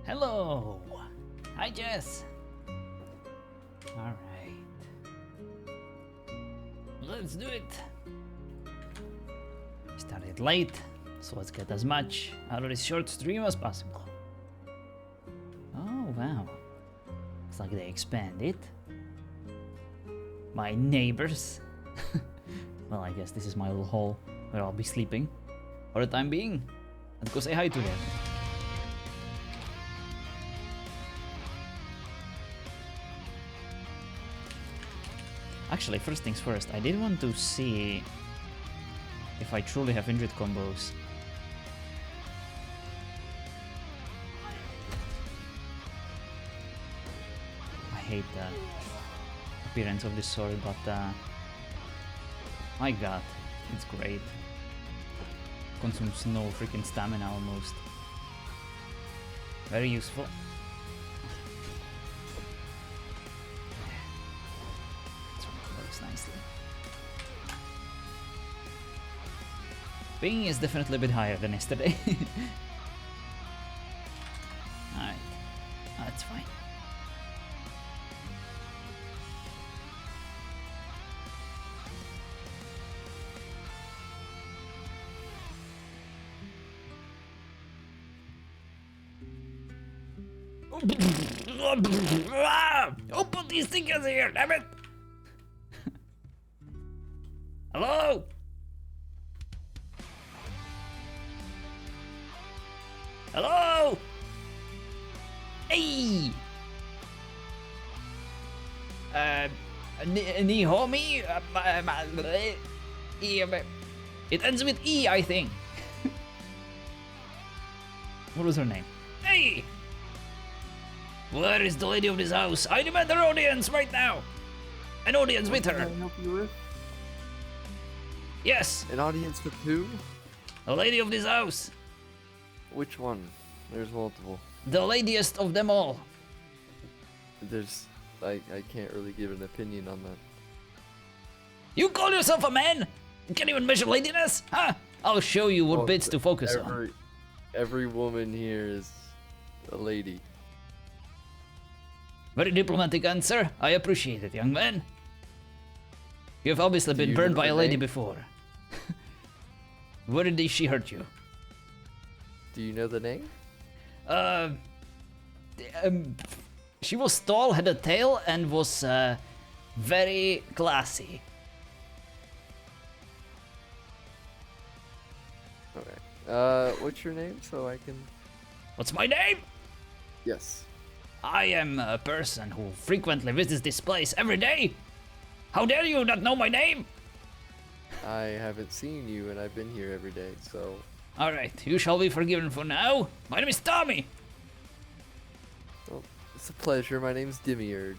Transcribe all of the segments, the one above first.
Hello! Hi, Jess! Alright. Let's do it! Started late, so let's get as much out of this short stream as possible. Oh, wow. Looks like they expanded. My neighbors. Well, I guess this is my little hole where I'll be sleeping for the time being. Let's go say hi to them. Actually, first things first, I did want to see if I truly have injured combos. I hate the appearance of this sword, but my god, it's great. Consumes no freaking stamina almost. Very useful. Works nicely. Ping is definitely a bit higher than yesterday. Alright, that's fine. Who put these stickers here, damn it! Hello? Hello? Hey! Nihomi? It ends with E, I think. What was her name? Hey! Where is the lady of this house? I demand her audience right now! An audience with her! Can I help you with? Yes! An audience with who? The lady of this house! Which one? There's multiple. The ladiest of them all! I can't really give an opinion on that. You call yourself a man? You can't even measure ladiness? Huh? I'll show you what Well, bits to focus on. Every woman here is a lady. Very diplomatic answer. I appreciate it, young man. You've obviously been burned by a lady before. Where did she hurt you? Do you know the name? She was tall, had a tail, and was very classy. Okay. What's your name so I can... What's my name? Yes. I am a person who frequently visits this place every day. How dare you not know my name? I haven't seen you and I've been here every day, so... Alright, you shall be forgiven for now. My name is Tommy. Well, it's a pleasure. My name's Demiurge.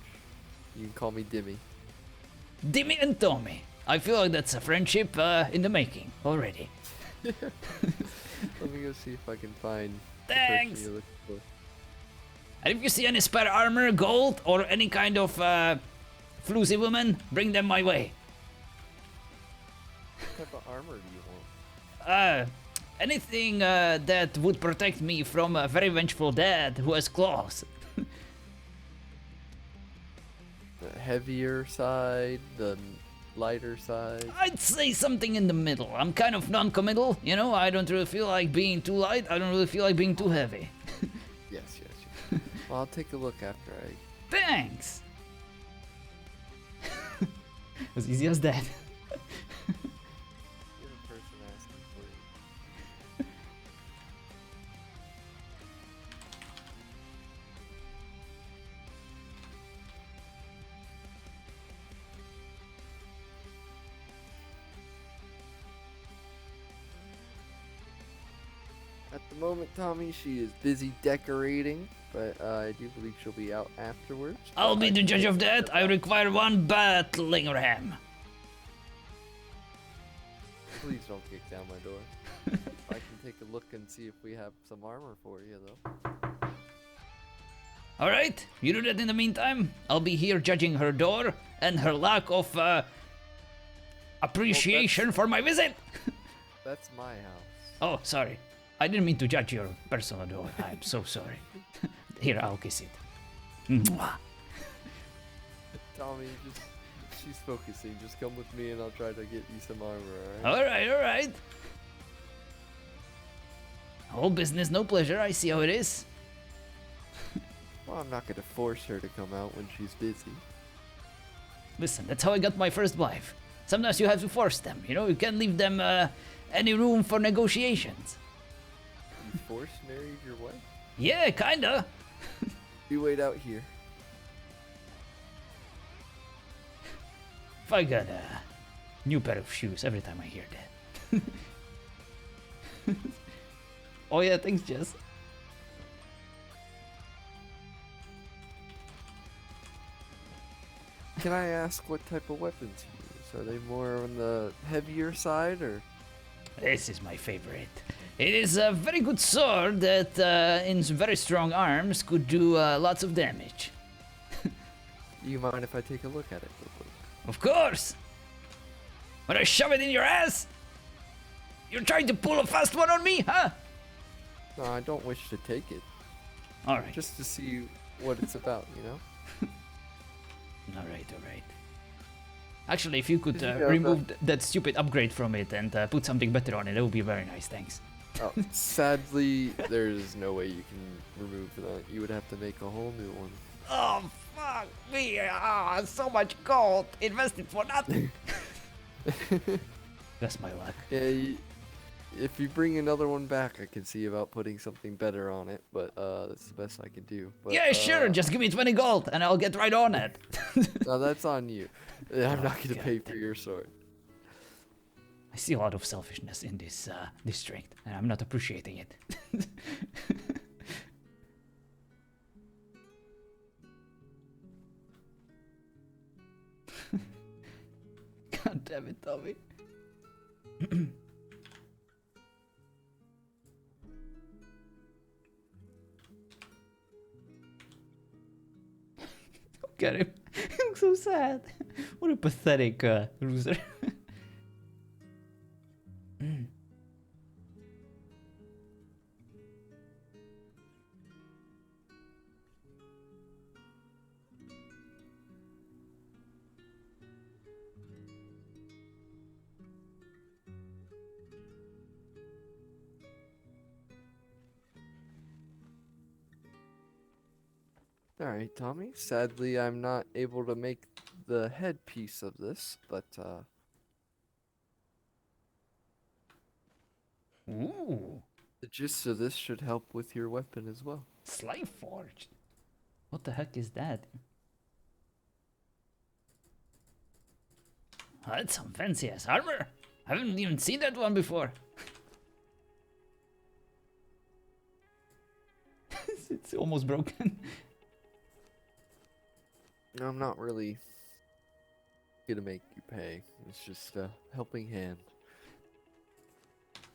You can call me Dimmy. Dimmy and Tommy. I feel like that's a friendship in the making already. Let me go see if I can find Thanks. the person you're looking for. And if you see any spare armor, gold, or any kind of floozy woman, bring them my way. What type of armor do you want? Anything that would protect me from a very vengeful dad who has claws. The heavier side, the lighter side? I'd say something in the middle. I'm kind of non-committal, you know? I don't really feel like being too light, I don't really feel like being too heavy. Yes. Well, I'll take a look after I... Thanks! As easy as that. You're the person asking for you. At the moment, Tommy, she is busy decorating, but I do believe she'll be out afterwards. I'll be the judge of that. I require one battling ram. Please don't kick down my door. I can take a look and see if we have some armor for you, though. Alright, you do that in the meantime. I'll be here judging her door and her lack of appreciation for my visit. That's my house. Oh, sorry. I didn't mean to judge your personal door. I'm so sorry. Here, I'll kiss it. Mwah. Tommy, she's focusing. Just come with me and I'll try to get you some armor, Alright, alright. All business, no pleasure, I see how it is. Well, I'm not gonna force her to come out when she's busy. Listen, that's how I got my first wife. Sometimes you have to force them, you know, you can't leave them any room for negotiations. You force married your wife? Yeah, kinda. You wait out here. If I got a new pair of shoes every time I hear that. Oh yeah, thanks, Jess. Can I ask what type of weapons you use? Are they more on the heavier side, or? This is my favorite. It is a very good sword that, in very strong arms, could do lots of damage. Do you mind if I take a look at it real quick? Of course! When I shove it in your ass? You're trying to pull a fast one on me, huh? No, I don't wish to take it. Alright. Just to see what it's about, you know? Alright, alright. Actually, if you could Yeah, remove that stupid upgrade from it and put something better on it, that would be very nice, thanks. Oh, sadly, there's no way you can remove that. You would have to make a whole new one. Oh, fuck me! Ah, so much gold invested for nothing! That's my luck. Yeah, if you bring another one back, I can see about putting something better on it, but that's the best I can do. But, Yeah, sure, just give me 20 gold and I'll get right on it. No, that's on you. I'm not going to God pay for your sword. I see a lot of selfishness in this district, and I'm not appreciating it. God damn it, Tommy. Look at him. He looks so sad. What a pathetic loser. Alright, Tommy. Sadly, I'm not able to make the headpiece of this, but, Ooh, the gist of this should help with your weapon as well. Slave Forged. What the heck is that? Oh, that's some fancy ass armor. I haven't even seen that one before. It's almost broken. I'm not really gonna make you pay. It's just a helping hand.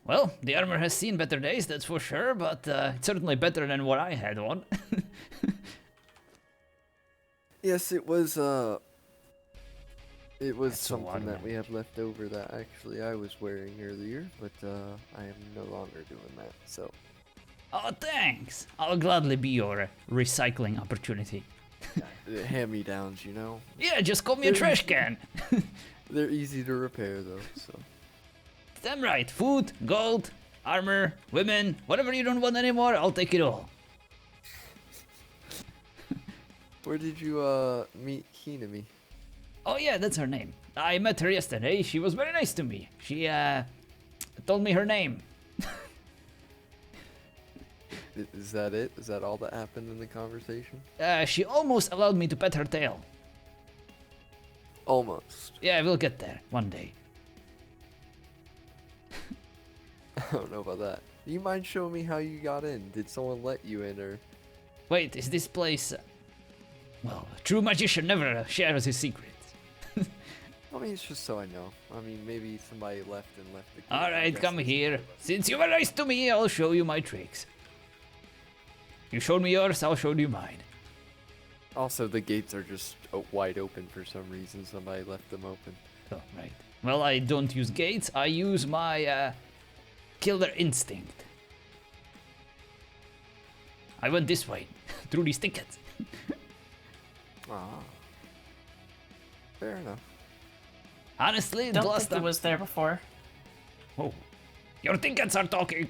Well, the armor has seen better days, that's for sure, but it's certainly better than what I had on. Yes, it was That's something that one. we had left over that actually I was wearing earlier, but I am no longer doing that. So, Oh, thanks. I'll gladly be your recycling opportunity. hand-me-downs, you know. Yeah, just call me a trash can. They're easy to repair though. So, Damn right. Food, gold, armor, women, whatever you don't want anymore, I'll take it all. where did you meet Hinami? Oh yeah, that's her name. I met her yesterday. She was very nice to me. She told me her name. Is that it? Is that all that happened in the conversation? She almost allowed me to pet her tail. Almost. Yeah, we'll get there one day. I don't know about that. Do you mind showing me how you got in? Did someone let you in, or? Wait, is this place... Well, a true magician never shares his secrets. I mean, it's just so I know. I mean, maybe somebody left the gate. Alright, I come guess here. that's- Since you were nice to me, I'll show you my tricks. You showed me yours, I'll show you mine. Also, the gates are just wide open for some reason. Somebody left them open. Oh, right. Well, I don't use gates, I use my killer instinct. I went this way. through these tickets. Ah. Fair enough. Honestly, the Don't last think it time... was there before. Oh, your tickets are talking.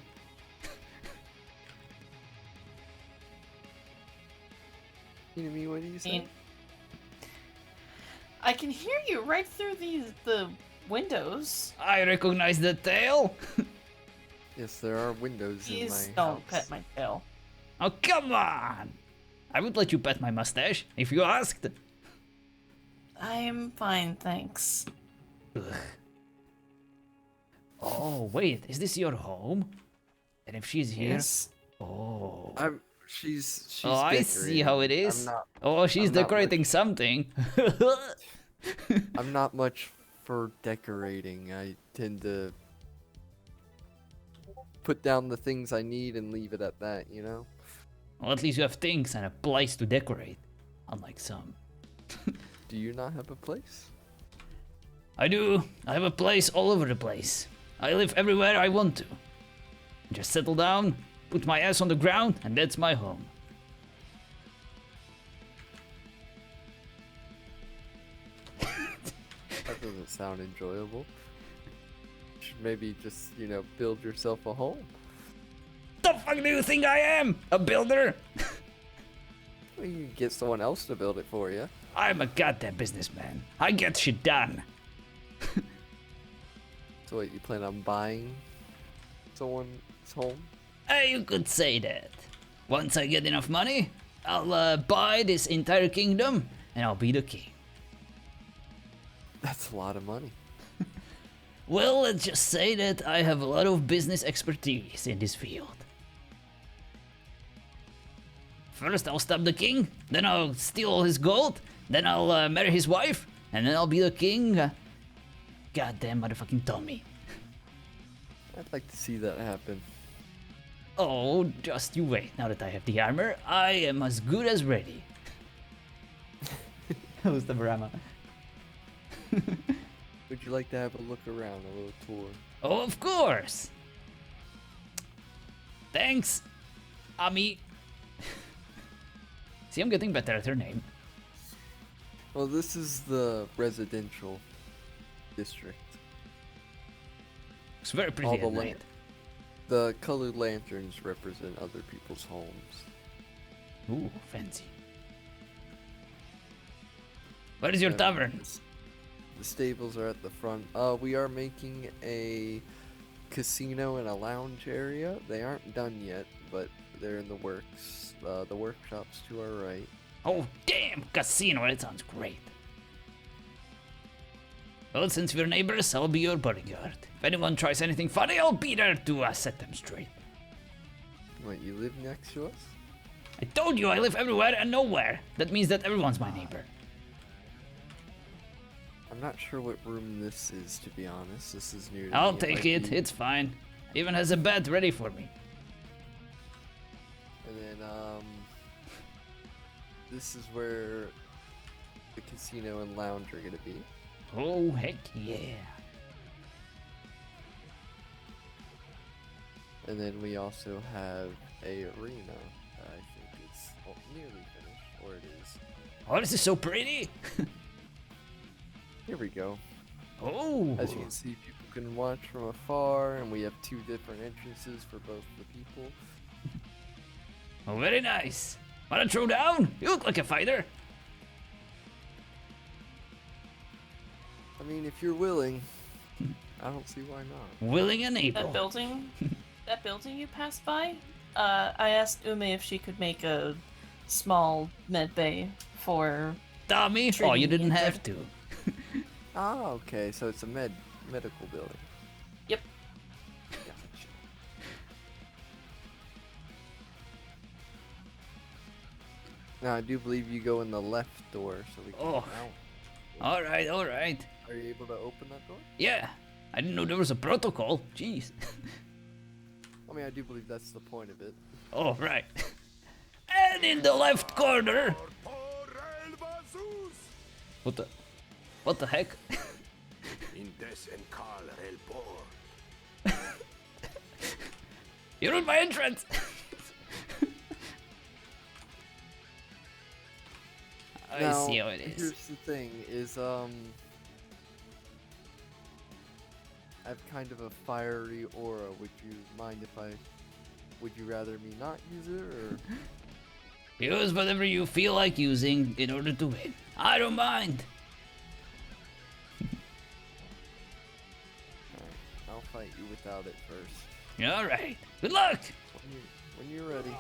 Inami, what do you say? I can hear you right through the windows. I recognize the tail. Yes, there are windows in Please my don't house. pet my tail. Oh, come on. I would let you pet my mustache if you asked. I'm fine, thanks. Ugh. Oh, wait, is this your home? And if she's here... Yes. Oh... She's Oh, I see how it decorating. is. Oh, she's I'm not decorating something. I'm not much for decorating. I tend to put down the things I need and leave it at that, you know? Well, at least you have things and a place to decorate. Unlike some. Do you not have a place? I do. I have a place all over the place. I live everywhere I want to. Just settle down, put my ass on the ground, and that's my home. That doesn't sound enjoyable. You should maybe just, build yourself a home. The fuck do you think I am? A builder? Well, you can get someone else to build it for you. I'm a goddamn businessman. I get shit done. So what, you plan on buying someone's home? You could say that. Once I get enough money, I'll buy this entire kingdom, and I'll be the king. That's a lot of money. Well, let's just say that I have a lot of business expertise in this field. First, I'll stab the king, then I'll steal all his gold, then I'll marry his wife, and then I'll be the king. Goddamn motherfucking Tommy. I'd like to see that happen. Oh, just you wait. Now that I have the armor, I am as good as ready. Who's the Brahma? Would you like to have a look around, a little tour? Oh, of course. Thanks, Ami. See, I'm getting better at her name. Well, this is the residential district. It's very pretty All at the night. The colored lanterns represent other people's homes. Ooh, fancy. Where is your tavern? The stables are at the front. We are making a casino and a lounge area. They aren't done yet, but they're in the works. The workshop's to our right. Oh, damn! Casino, that sounds great. Well, since we're neighbors, I'll be your bodyguard. If anyone tries anything funny, I'll be there to set them straight. Wait, you live next to us? I told you I live everywhere and nowhere. That means that everyone's my neighbor. I'm not sure what room this is, to be honest. This is new to I'll me. take might it. be- It's fine. Even has a bed ready for me. And then, this is where the casino and lounge are gonna be. Oh, heck yeah. And then we also have a arena. I think it's nearly finished, or it is. Oh, this is so pretty. Here we go. Oh. As you can see, people can watch from afar, and we have two different entrances for both the people. Oh, very nice. Wanna throw down? You look like a fighter. I mean, if you're willing, I don't see why not. Willing and able. That building you passed by? I asked Ume if she could make a small med bay for... Tommy? Oh, treating you the didn't have injured. to. Ah, okay, so it's a medical building. Yep. Gotcha. Now, I do believe you go in the left door, so we can Oh. get out. Alright, alright. Are you able to open that door? Yeah. I didn't know there was a protocol. Jeez. I mean, I do believe that's the point of it. Oh, right. And in the left corner. What the heck? You ruined my entrance. I Now, see how it is. here's the thing: is I have kind of a fiery aura. Would you mind if I? Would you rather me not use it, or? Use whatever you feel like using in order to win. I don't mind. Alright, I'll fight you without it first. All right. Good luck. When you're ready.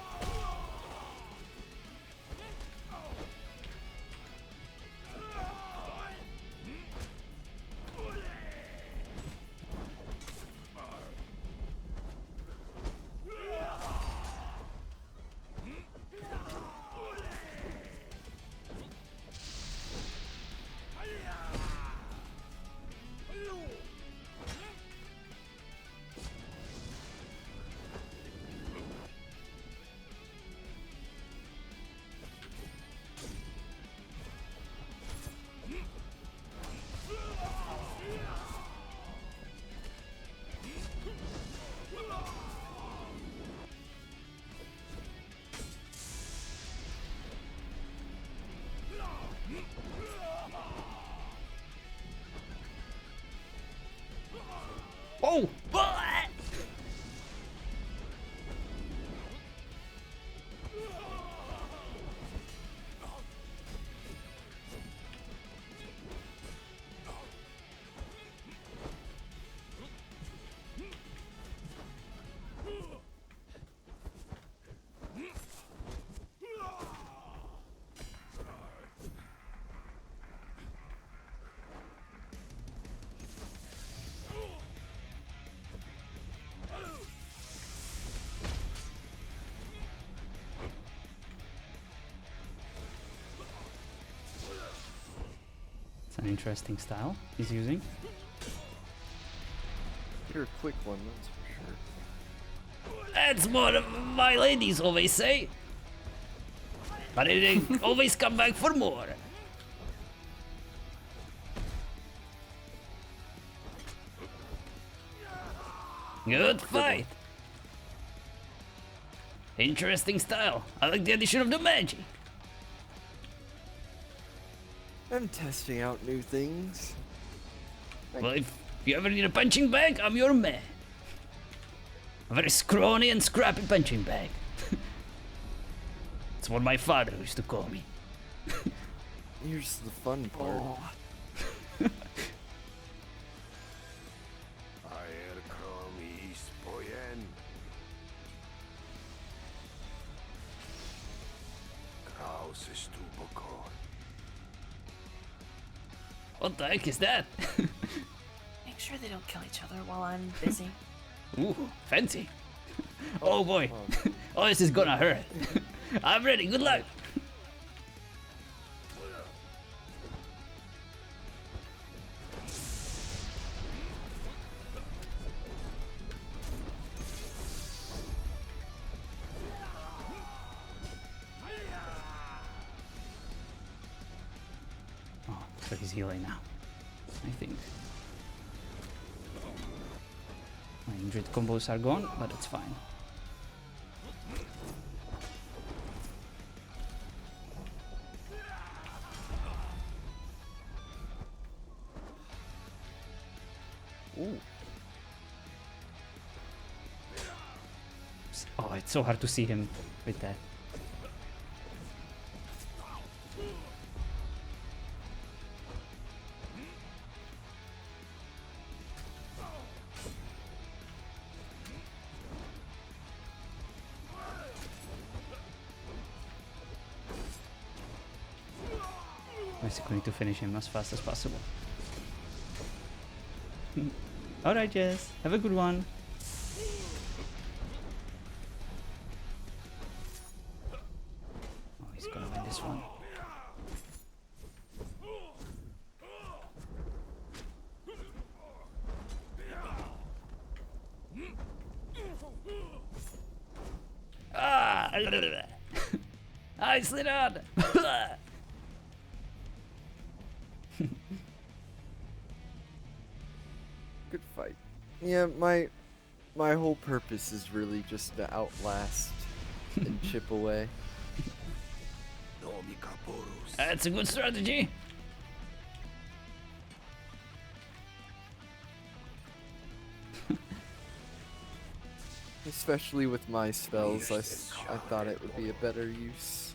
Oh! It's an interesting style he's using. You're a quick one, that's for sure. That's what my ladies always say. But they always come back for more. Good fight. Interesting style. I like the addition of the magic. I'm testing out new things. Well, if you ever need a punching bag, I'm your man. A very scrawny and scrappy punching bag. It's what my father used to call me. Here's the fun part. What the heck is that? Make sure they don't kill each other while I'm busy. Ooh, fancy. Oh boy. Oh, this is gonna hurt. I'm ready. Good luck. Oh, so he's healing now. I think. My injured combos are gone, but it's fine. Ooh. Oh, it's so hard to see him with that. Basically need to finish him as fast as possible. Alright, Jess. Have a good one. Oh, he's gonna win this one. Ah! I slid on! Good fight. Yeah, my whole purpose is really just to outlast and chip away. That's a good strategy. Especially with my spells, I thought it would be a better use.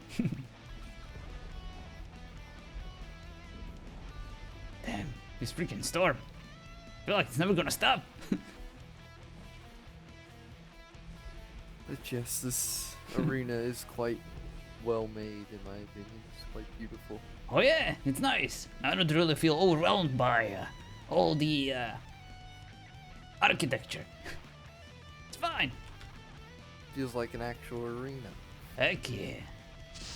Damn, this freaking storm. I feel like it's never gonna stop. But yes, this arena is quite well made in my opinion. It's quite beautiful. Oh yeah, it's nice. I don't really feel overwhelmed by all the architecture. It's fine. Feels like an actual arena. Heck yeah.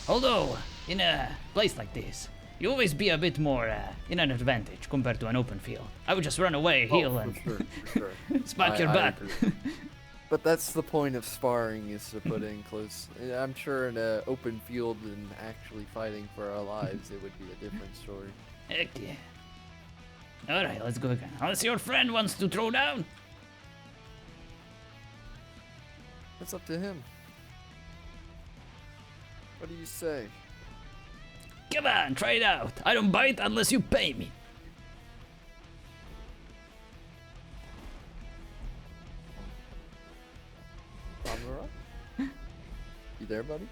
Although, in a place like this, you always be a bit more in an advantage compared to an open field. I would just run away, heal, and for sure. smack your I butt. agree. But that's the point of sparring, is to put in close. I'm sure in an open field and actually fighting for our lives, it would be a different story. Heck yeah. Alright, let's go again. Unless your friend wants to throw down. That's up to him. What do you say? Come on, try it out. I don't bite unless you pay me. Amara? You there, buddy?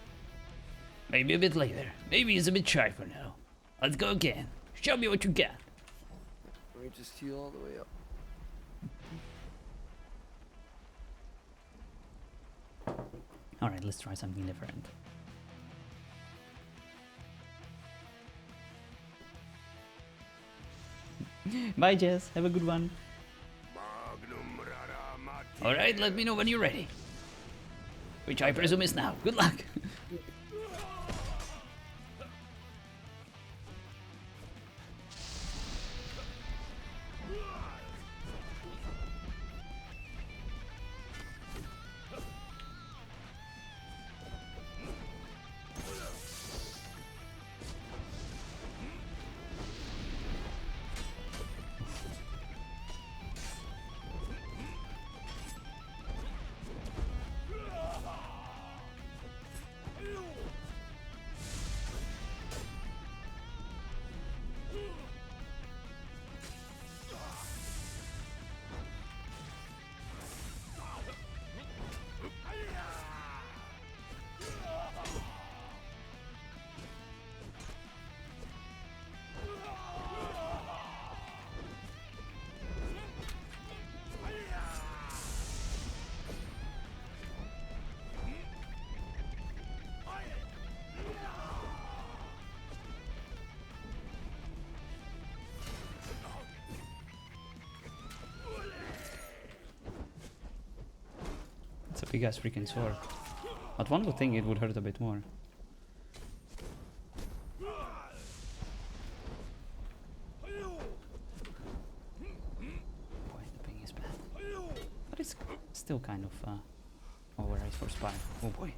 Maybe a bit later. Maybe he's a bit shy for now. Let's go again. Show me what you got. Let me just heal all the way up. Alright, let's try something different. Bye, Jess. Have a good one. Alright, let me know when you're ready. Which I presume is now. Good luck. It's a big ass freaking sword. But one would think it would hurt a bit more. Boy, the ping is bad. But it's still kind of overrated for spy. Oh boy.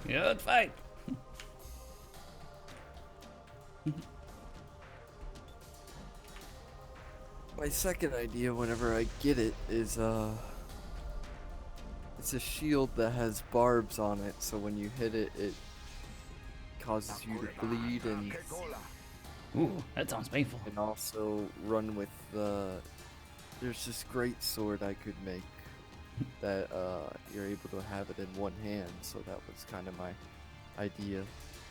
Good fight. My second idea, whenever I get it, is it's a shield that has barbs on it, so when you hit it, it causes you to bleed and Ooh, that sounds painful. also run with the. There's this great sword I could make that you're able to have it in one hand, so that was kind of my idea.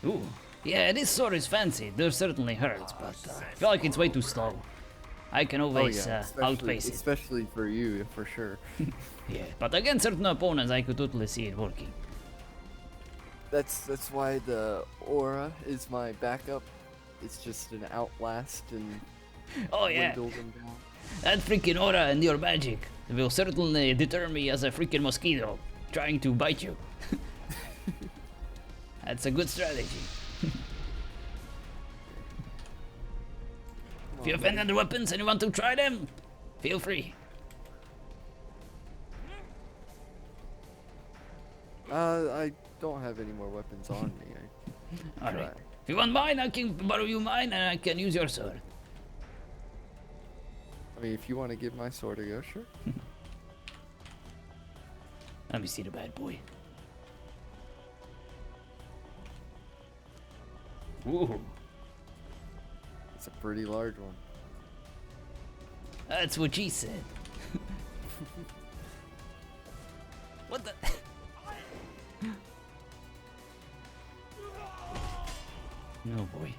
Ooh, yeah, this sword is fancy. It certainly hurts, but I feel like it's way too slow. I can always outpace it. Especially for you, for sure. Yeah, but against certain opponents, I could totally see it working. That's why the aura is my backup. It's just an outlast and Oh yeah, dwindle them down. that freaking aura and your magic. It will certainly deter me as a freaking mosquito trying to bite you. That's a good strategy. If you have any other weapons and you want to try them, feel free. I don't have any more weapons on me. Alright. If you want mine, I can borrow you mine and I can use your sword. I mean, if you want to give my sword a go, sure. Let me see the bad boy. Ooh. It's a pretty large one. That's what she said. What the? No boy.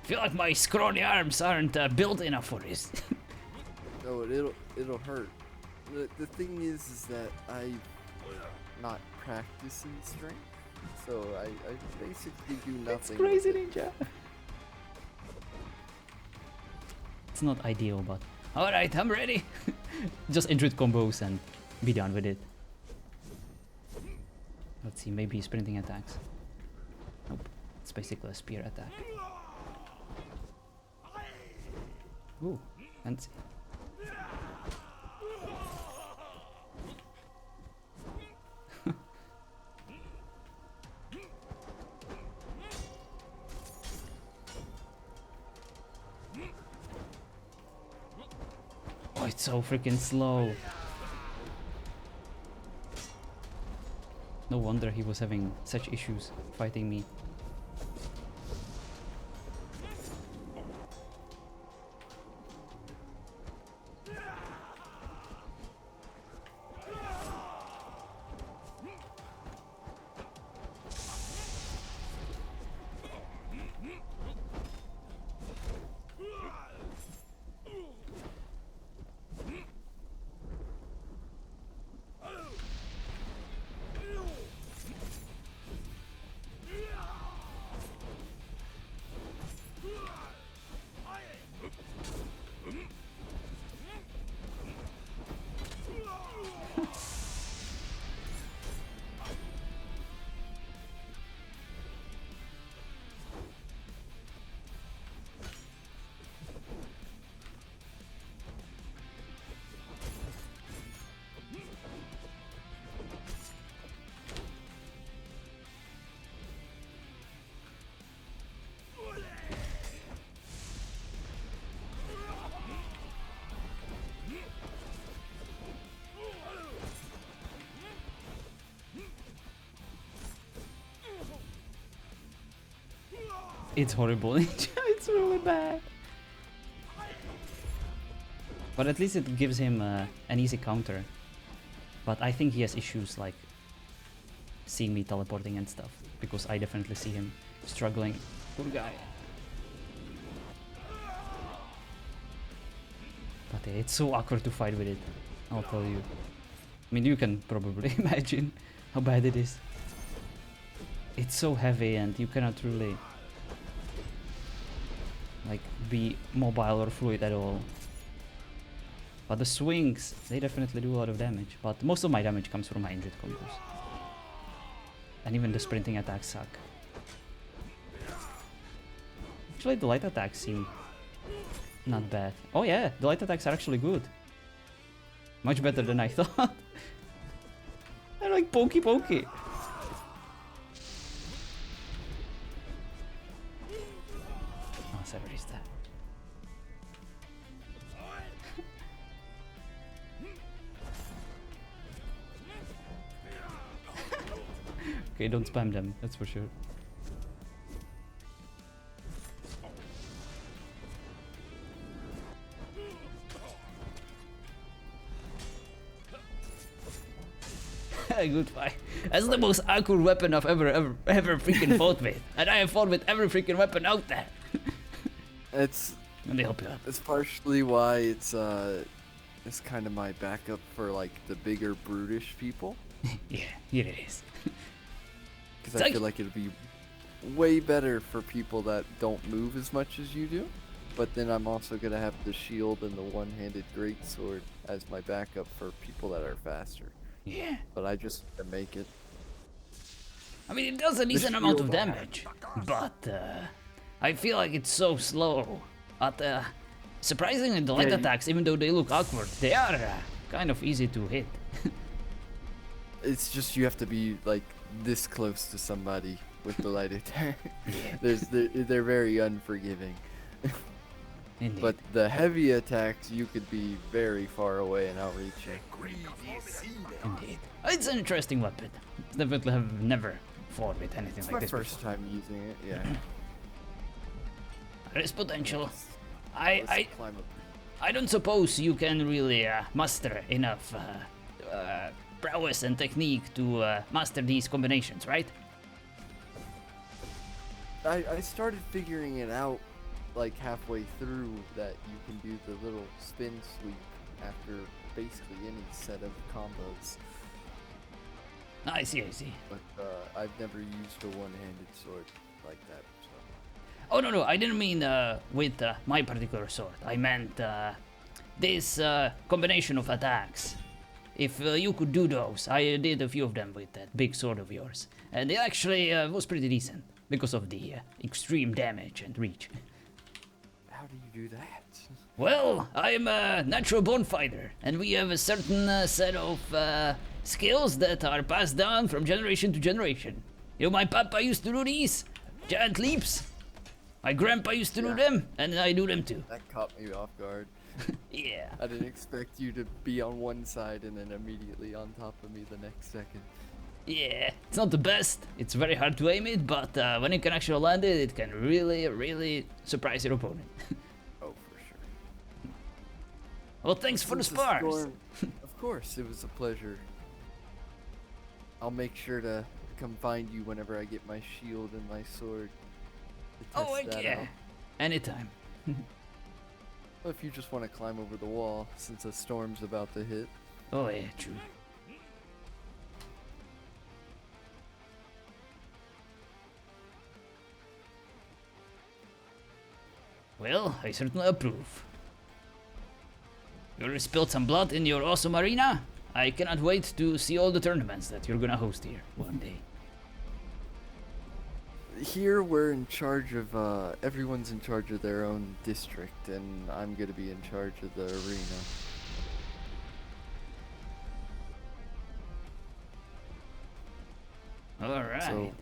Feel like my scrawny arms aren't built enough for this. No, it'll hurt. The thing is that I'm not practicing strength, so I basically do nothing. It's crazy, with it. ninja. It's not ideal, but alright, I'm ready. Just injured combos and be done with it. Let's see, maybe sprinting attacks. Nope, it's basically a spear attack. Ooh, fancy. Oh, it's so freaking slow. No wonder he was having such issues fighting me. It's horrible. It's really bad. But at least it gives him an easy counter. But I think he has issues like seeing me teleporting and stuff. Because I definitely see him struggling. Poor guy. But yeah, it's so awkward to fight with it. I'll tell you. I mean, you can probably imagine how bad it is. It's so heavy and you cannot really like be mobile or fluid at all. But the swings, they definitely do a lot of damage. But most of my damage comes from my injured combos. And even the sprinting attacks suck. Actually, the light attacks seem not bad. Oh yeah, the light attacks are actually good. Much better than I thought. They're like pokey pokey. Oh, Sever is that. Okay, don't spam them, that's for sure. Good fight. That's the most awkward weapon I've ever freaking fought with. And I have fought with every freaking weapon out there. It's Let me help you out. it's partially why it's kind of my backup for like the bigger brutish people. Yeah, here it is. Because I feel like it'd be way better for people that don't move as much as you do. But then I'm also gonna have the shield and the one-handed greatsword as my backup for people that are faster. Yeah. But I just need to make it. I mean, it does a decent amount of damage, but I feel like it's so slow. But surprisingly, the light Yeah, attacks, even though they look awkward, they are kind of easy to hit. It's just you have to be like this close to somebody with the light attack. Yeah. They're very unforgiving. Indeed. But the heavy attacks, you could be very far away and I'll reach you. Indeed. It's an interesting weapon. Definitely have never fought with anything It's like my this first before. time using it, yeah. There's potential. Let's I climb up. I don't suppose you can really muster enough prowess and technique to master these combinations, right? I started figuring it out like halfway through that you can do the little spin sweep after basically any set of combos. I see, I see. But I've never used a one-handed sword like that. So. Oh, no, I didn't mean with my particular sword. I meant this combination of attacks. If you could do those, I did a few of them with that big sword of yours. And it actually was pretty decent because of the extreme damage and reach. How do you do that? Well, I'm a natural born fighter, and we have a certain set of skills that are passed down from generation to generation. You know, my papa used to do these giant leaps. My grandpa used to do them, and I do them too. That caught me off guard. Yeah. I didn't expect you to be on one side and then immediately on top of me the next second. Yeah, it's not the best. It's very hard to aim it, but when you can actually land it, it can really, really surprise your opponent. Oh, for sure. Well, thanks for the Since spars. storm- Of course, it was a pleasure. I'll make sure to come find you whenever I get my shield and my sword. To Oh, test that yeah. out. Anytime. Well, if you just want to climb over the wall, since a storm's about to hit. Oh, yeah, true. Well, I certainly approve. You spilled some blood in your awesome arena. I cannot wait to see all the tournaments that you're gonna host here one day. Here we're in charge of, everyone's in charge of their own district, and I'm gonna be in charge of the arena. Alright. So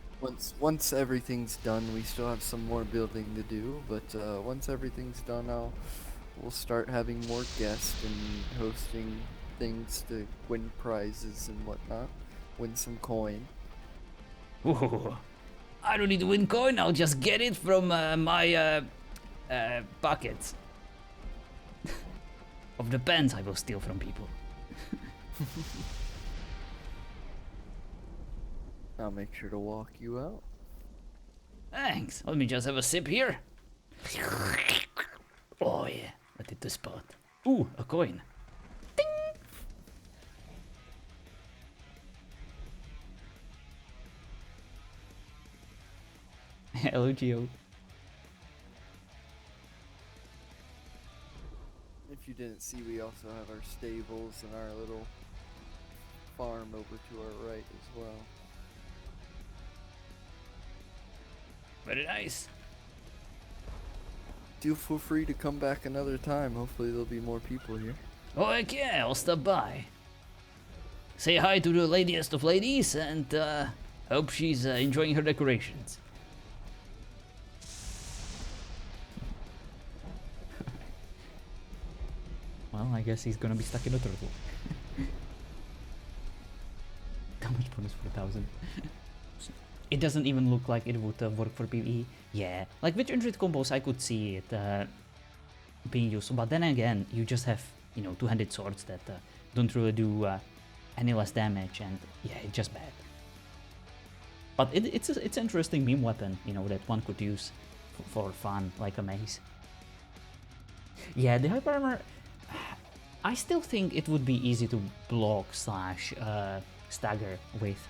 once everything's done, we still have some more building to do, but once everything's done, we'll start having more guests and hosting things to win prizes and whatnot, win some coin. Ooh, I don't need to win coin, I'll just get it from my pockets. Of the pens I will steal from people. I'll make sure to walk you out. Thanks. Let me just have a sip here. Oh yeah, that hit the spot. Ooh, a coin. Ding! Hello, Geo. If you didn't see, we also have our stables and our little farm over to our right as well. Very nice. Do feel free to come back another time. Hopefully there'll be more people here. Oh heck yeah, I'll stop by. Say hi to the ladiest of ladies and hope she's enjoying her decorations. Well, I guess he's gonna be stuck in a turtle. How much bonus for 1,000? It doesn't even look like it would work for PvE. Yeah, like with injured combos I could see it being useful, but then again, you just have, you know, two-handed swords that don't really do any less damage, and yeah, it's just bad. But it's an interesting meme weapon, you know, that one could use for fun, like a mace. Yeah, the hyper armor, I still think it would be easy to block slash stagger with.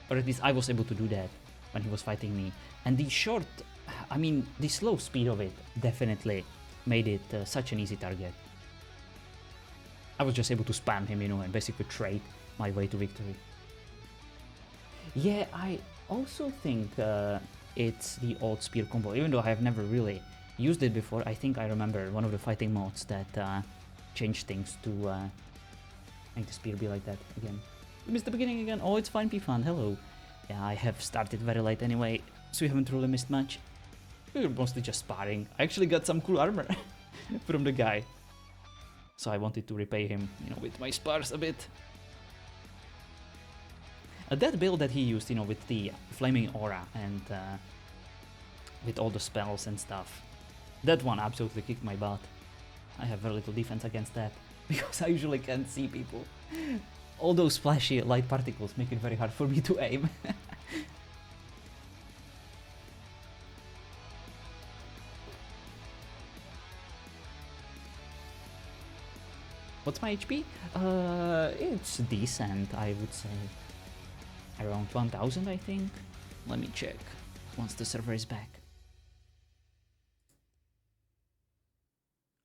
Or at least I was able to do that when he was fighting me. And the short, I mean, the slow speed of it definitely made it such an easy target. I was just able to spam him, you know, and basically trade my way to victory. Yeah, I also think it's the old spear combo, even though I have never really used it before. I think I remember one of the fighting modes that changed things to make the spear be like that again. You missed the beginning again. Oh, it's fine, P-Fan. Hello. Yeah, I have started very late anyway, so you haven't really missed much. We were mostly just sparring. I actually got some cool armor from the guy, so I wanted to repay him, you know, with my spars a bit. That build that he used, you know, with the flaming aura and with all the spells and stuff, that one absolutely kicked my butt. I have very little defense against that because I usually can't see people. All those flashy light particles make it very hard for me to aim. What's my HP? It's decent, I would say. Around 1000, I think. Let me check once the server is back.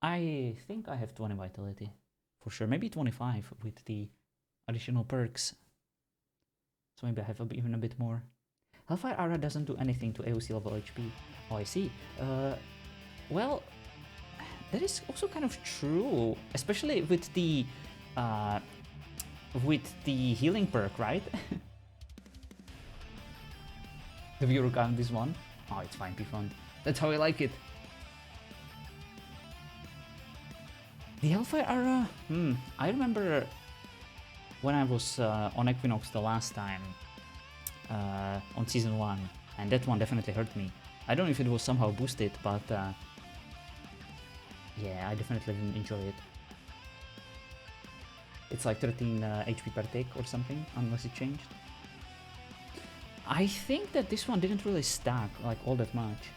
I think I have 20 vitality, for sure. Maybe 25 with the additional perks. So maybe I have even a bit more. Hellfire Aura doesn't do anything to AOC level HP. Oh, I see. Well, that is also kind of true, especially with the healing perk, right? The viewer count this one. Oh, it's fine, P-Fun. That's how I like it. The Hellfire Aura? I remember when I was on Equinox the last time, on Season 1, and that one definitely hurt me. I don't know if it was somehow boosted, but yeah, I definitely didn't enjoy it. It's like 13 HP per tick or something, unless it changed. I think that this one didn't really stack like all that much.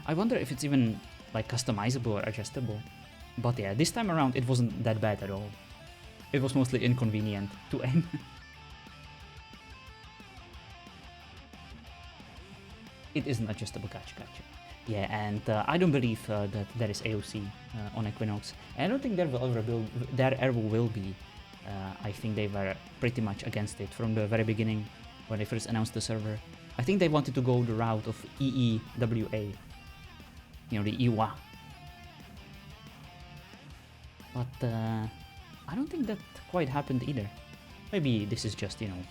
I wonder if it's even like customizable or adjustable. But yeah, this time around it wasn't that bad at all. It was mostly inconvenient to aim. It isn't adjustable, gotcha. Yeah, and I don't believe that there is AOC on Equinox. I don't think there ever will be. I think they were pretty much against it from the very beginning when they first announced the server. I think they wanted to go the route of EEWA, you know, the EWA. But I don't think that quite happened either. Maybe this is just, you know,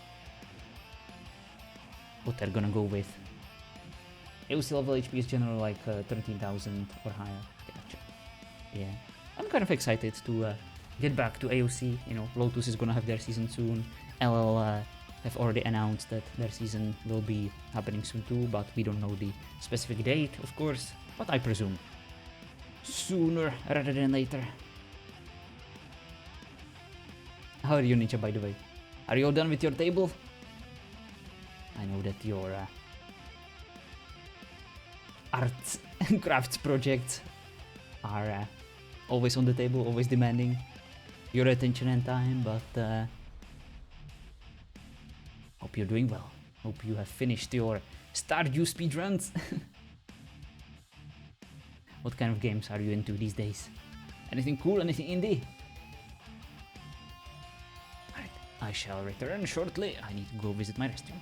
what they're gonna go with. AOC level HP is generally like 13,000 or higher. Gotcha. Yeah, I'm kind of excited to get back to AOC. You know, Lotus is gonna have their season soon. LL have already announced that their season will be happening soon too, but we don't know the specific date, of course. But I presume sooner rather than later. How are you, Ninja, by the way? Are you all done with your table? I know that your arts and crafts projects are always on the table, always demanding your attention and time, but hope you're doing well. Hope you have finished your Stardew speedruns. What kind of games are you into these days? Anything cool, anything indie? Alright, I shall return shortly. I need to go visit my restroom.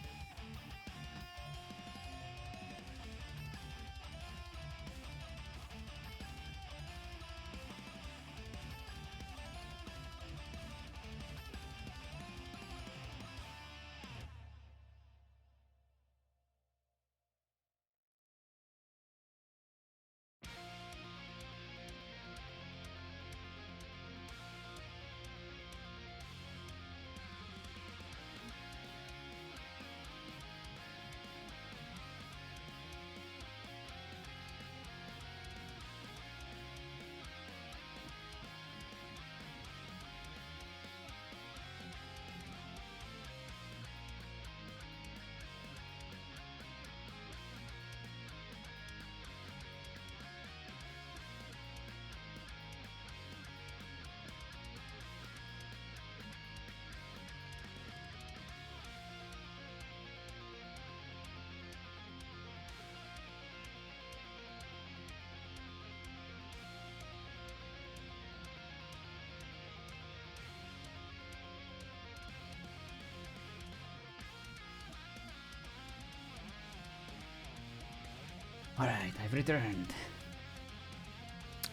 Alright, I've returned.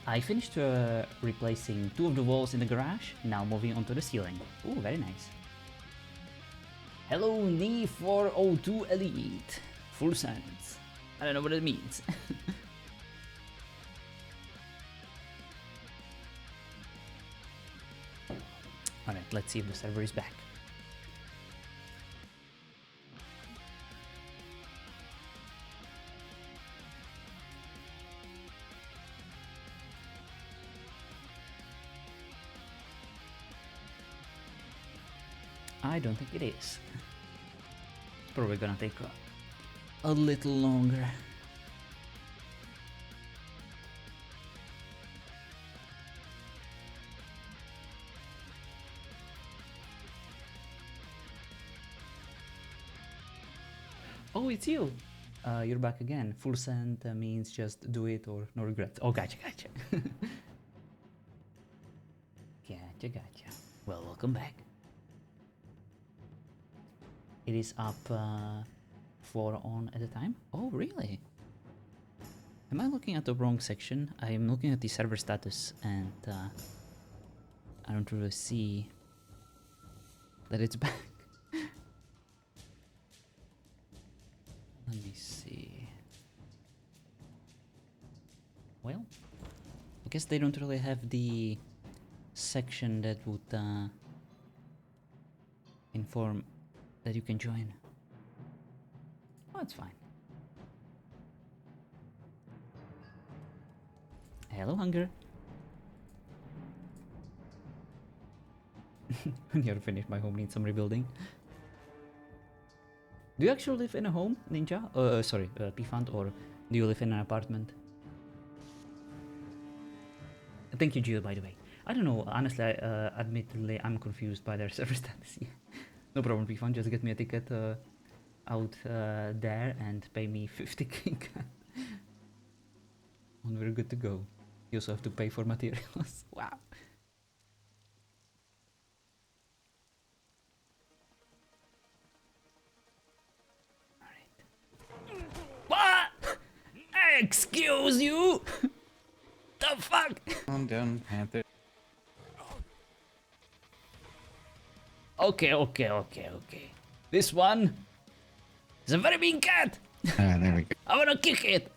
I finished replacing 2 of the walls in the garage, now moving on to the ceiling. Ooh, very nice. Hello, D402 Elite. Full science. I don't know what it means. Alright, let's see if the server is back. I don't think it is. It's probably gonna take a little longer. Oh, it's you! You're back again. Full send means just do it or no regrets. Oh, gotcha. Gotcha. Well, welcome back. It is up 4 on at a time. Oh, really? Am I looking at the wrong section? I'm looking at the server status and I don't really see that it's back. Let me see. Well, I guess they don't really have the section that would inform that you can join. Oh, it's fine. Hello, Hunger. When you're finished, my home needs some rebuilding. Do you actually live in a home, Ninja? Sorry, P-Fund, or do you live in an apartment? Thank you, Gio, by the way. I don't know, honestly, admittedly, I'm confused by their server status. No problem, P-Fund, just get me a ticket out there and pay me 50k. And we're good to go. You also have to pay for materials. Wow. What? Excuse you? The fuck? Calm down, Panther. Okay. This one is a very mean cat. Ah, there we go. I wanna kick it.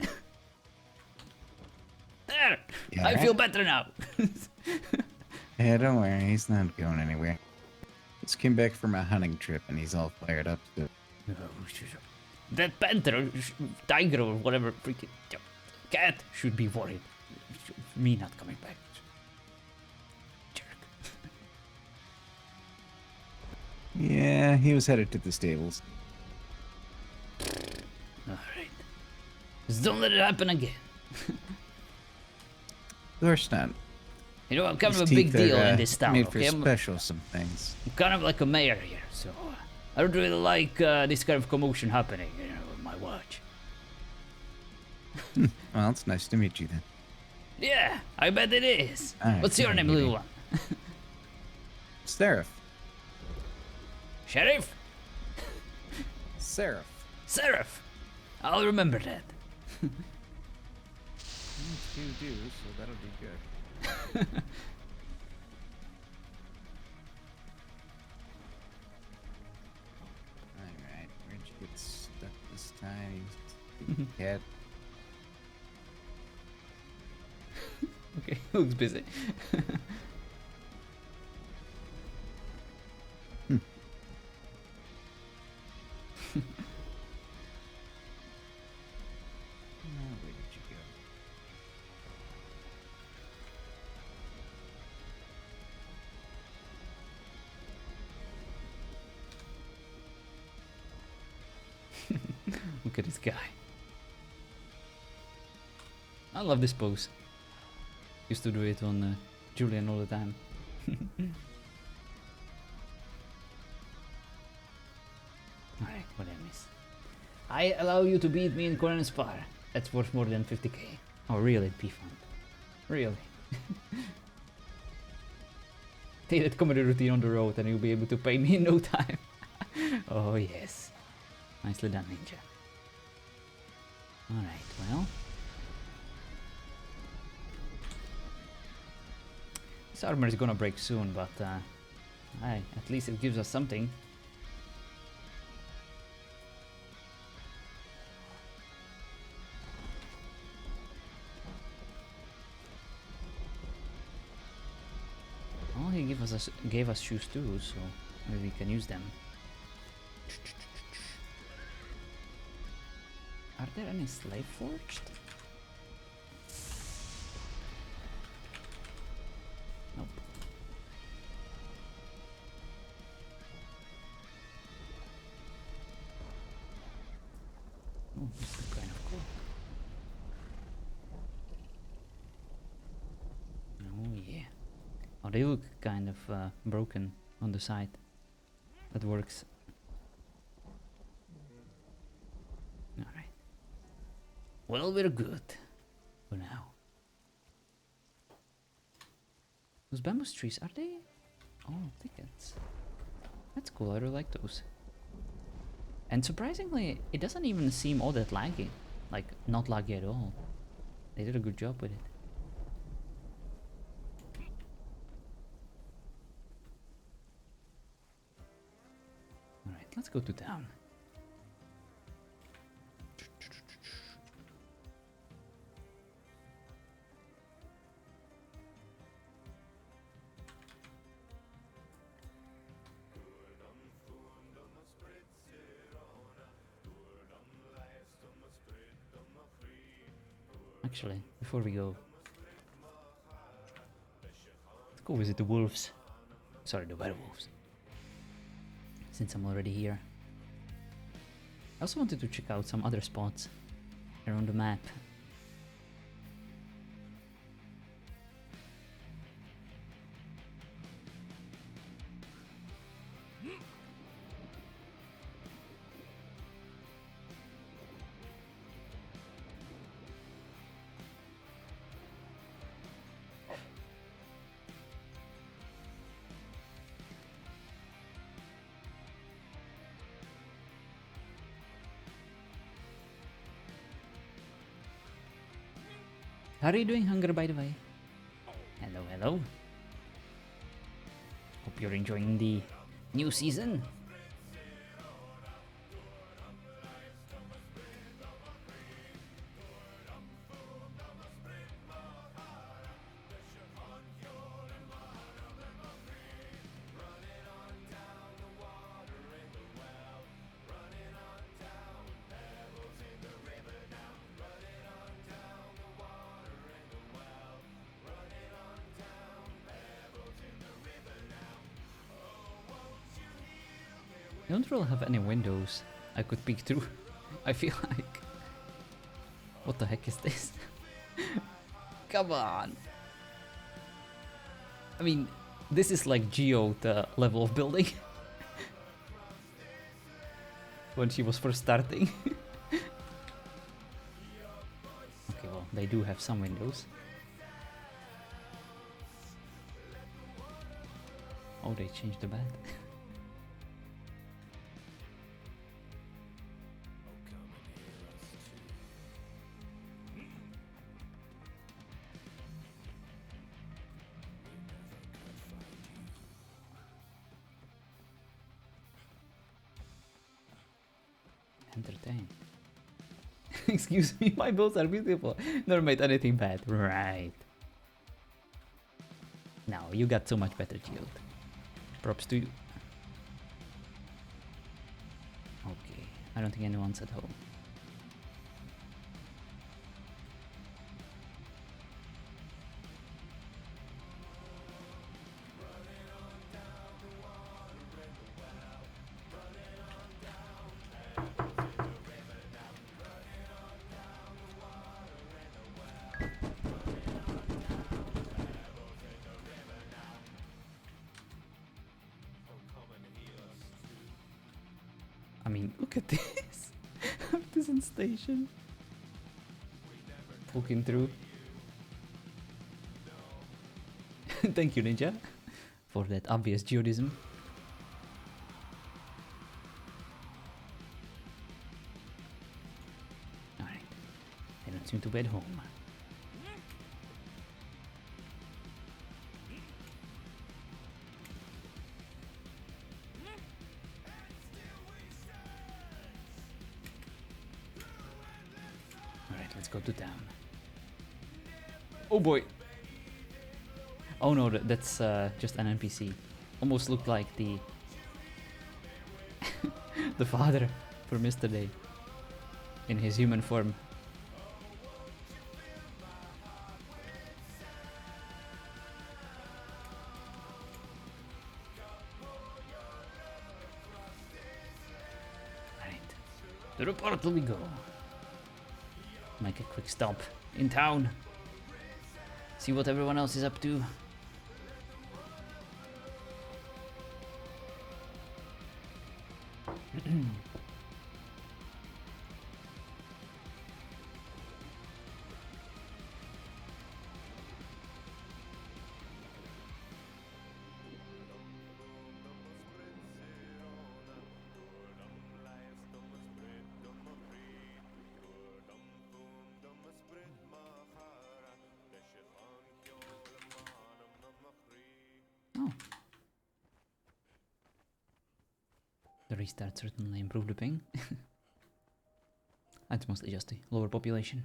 There. You I alright? feel better now. Yeah, don't worry, he's not going anywhere. Just came back from a hunting trip and he's all fired up. So. That panther, tiger, or whatever freaking cat should be worried. Me not coming back. Jerk. Yeah, he was headed to the stables. Alright. Just don't let it happen again. Of course not. You know, I'm kind of a His big teeth deal are, in this town, made for okay? special some things. I'm kind of like a mayor here, so I don't really like this kind of commotion happening, you know, on my watch. Well, it's nice to meet you then. Yeah, I bet it is. Alright, What's your yeah, name, maybe. little one? Seraph. Sheriff? Seraph. Seraph. I'll remember that. You do, so that'll be good. Alright, where'd you get stuck this time, you stupid cat? Okay, looks busy. Now, where did you go? Look at this guy. I love this pose. Used to do it on Julian all the time. Alright, what I miss? I allow you to beat me in Conan Spar. That's worth more than 50k. Oh really, P-Fund? Really? Take that comedy routine on the road and you'll be able to pay me in no time. Oh yes. Nicely done, Ninja. Alright, well... This armor is gonna break soon, but aye, at least it gives us something. Well, he gave us shoes too, so maybe we can use them. Are there any slave forged? Nope. Oh, this is kind of cool. Oh yeah. Oh, they look kind of broken on the side. That works. Alright. Well, we're good. For now. Those bamboo trees, are they? Oh, tickets. That's cool, I really like those. And surprisingly, it doesn't even seem all that laggy. Like, not laggy at all. They did a good job with it. Alright, let's go to town. Actually, before we go, let's go visit the wolves. Sorry, the werewolves. Since I'm already here. I also wanted to check out some other spots around the map. How are you doing, Hunger, by the way? Hello, hello. Hope you're enjoying the new season. I don't really have any windows I could peek through. I feel like... What the heck is this? Come on! I mean, this is like Geo, the level of building. When she was first starting. Okay, well, they do have some windows. Oh, they changed the bed. Entertain. Excuse me, my builds are beautiful. Never made anything bad. Right. Now, you got so much better shield. Props to you. Okay, I don't think anyone's at home. I mean, look at this. Artisan station. Poking through. Thank you, Ninja, for that obvious geodism. Alright. They don't seem to be at home. Oh boy. Oh no, that's just an NPC. Almost looked like the the father from yesterday in his human form. Right. To the portal we go. Make a quick stop in town. See what everyone else is up to. Oh. The restart certainly improved the ping. That's mostly just the lower population.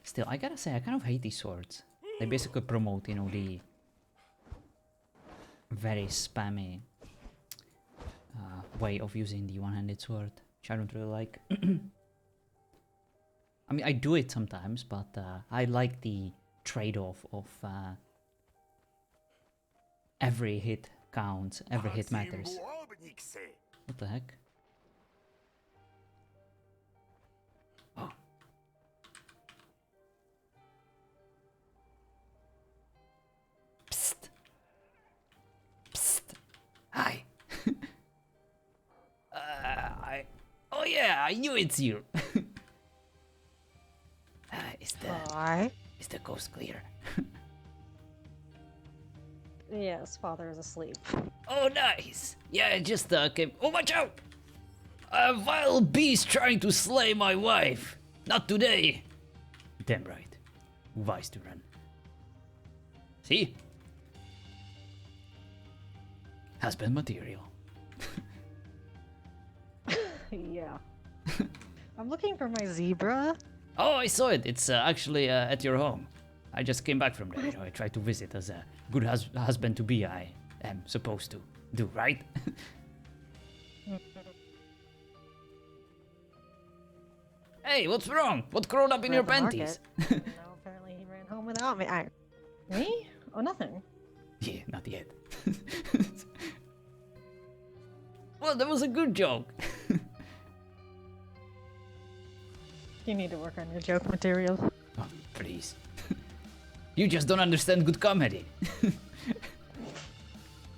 Still, I gotta say, I kind of hate these swords. They basically promote, you know, the very spammy way of using the one-handed sword, which I don't really like. I mean, I do it sometimes, but I like the trade-off of every hit counts, every hit matters. What the heck? Oh. Psst. Psst. Hi. Oh yeah, I knew it's you. Is the coast clear? Yes, father is asleep. Oh, nice. Yeah, I just came. Oh, watch out! A vile beast trying to slay my wife. Not today. Damn right. Wise to run. See? Husband material. Yeah. I'm looking for my zebra. Oh, I saw it. It's actually at your home. I just came back from there. You know, I tried to visit as a good husband to be. I am supposed to do, right? Hey, what's wrong? What crawled up in your panties? No, apparently he ran home without me. Me? Oh, nothing. Yeah, not yet. Well, that was a good joke. You need to work on your joke material. Oh, please. You just don't understand good comedy.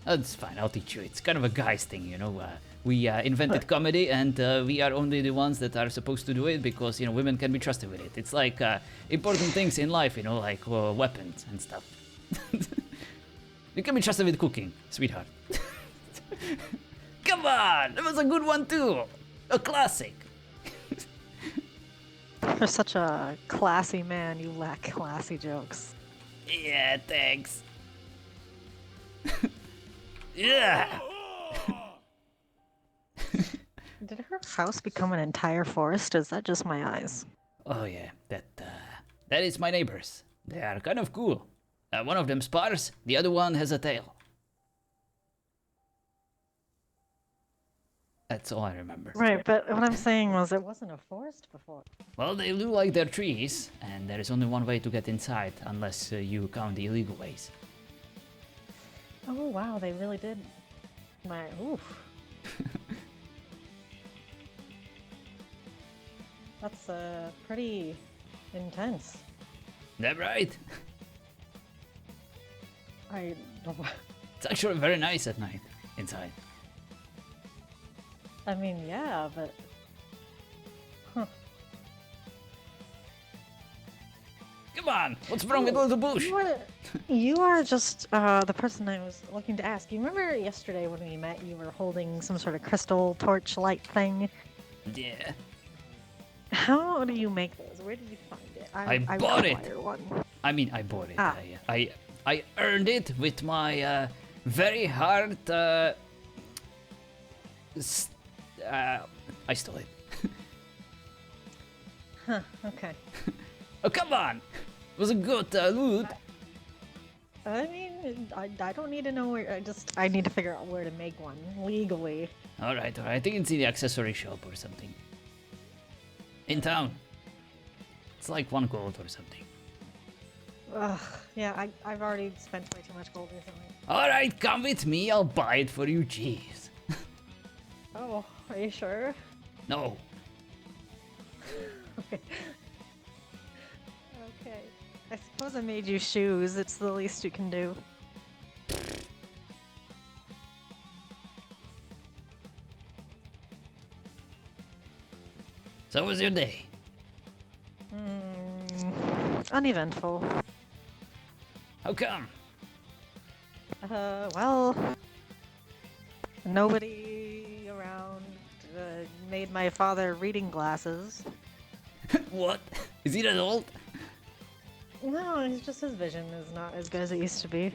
That's fine, I'll teach you. It's kind of a guy's thing, you know. We invented comedy, and we are only the ones that are supposed to do it because, you know, women can be trusted with it. It's like important things in life, you know, like weapons and stuff. You can be trusted with cooking, sweetheart. Come on, that was a good one too. A classic. You're such a classy man. You lack classy jokes. Yeah, thanks. Yeah. Did her house become an entire forest? Is that just my eyes? Oh yeah, that is my neighbors. They are kind of cool. One of them spars, the other one has a tail. That's all I remember. Right, but what I'm saying was it wasn't a forest before. Well, they look like they're trees, and there is only one way to get inside, unless you count the illegal ways. Oh wow, they really did. Oof. That's pretty intense. That right? It's actually very nice at night inside. I mean, yeah, but... Huh. Come on, what's wrong with little bush? You are just the person I was looking to ask. You remember yesterday when we met, you were holding some sort of crystal torchlight thing? Yeah. How do you make those? Where did you find it? I bought it. One. I mean, I bought it. Ah. I earned it with my very hard I stole it. Huh, okay. Oh, come on! It was a good loot. I mean, I don't need to know where. I need to figure out where to make one legally. Alright. I think it's in the accessory shop or something. In town. It's like 1 gold or something. Ugh, yeah, I've already spent way too much gold recently. Alright, come with me, I'll buy it for you, jeez. Oh, are you sure? No. Okay. Okay. I suppose I made you shoes. It's the least you can do. So was your day? Uneventful. How come? Well, nobody around made my father reading glasses. What? Is he that old? No, it's just his vision is not as good as it used to be.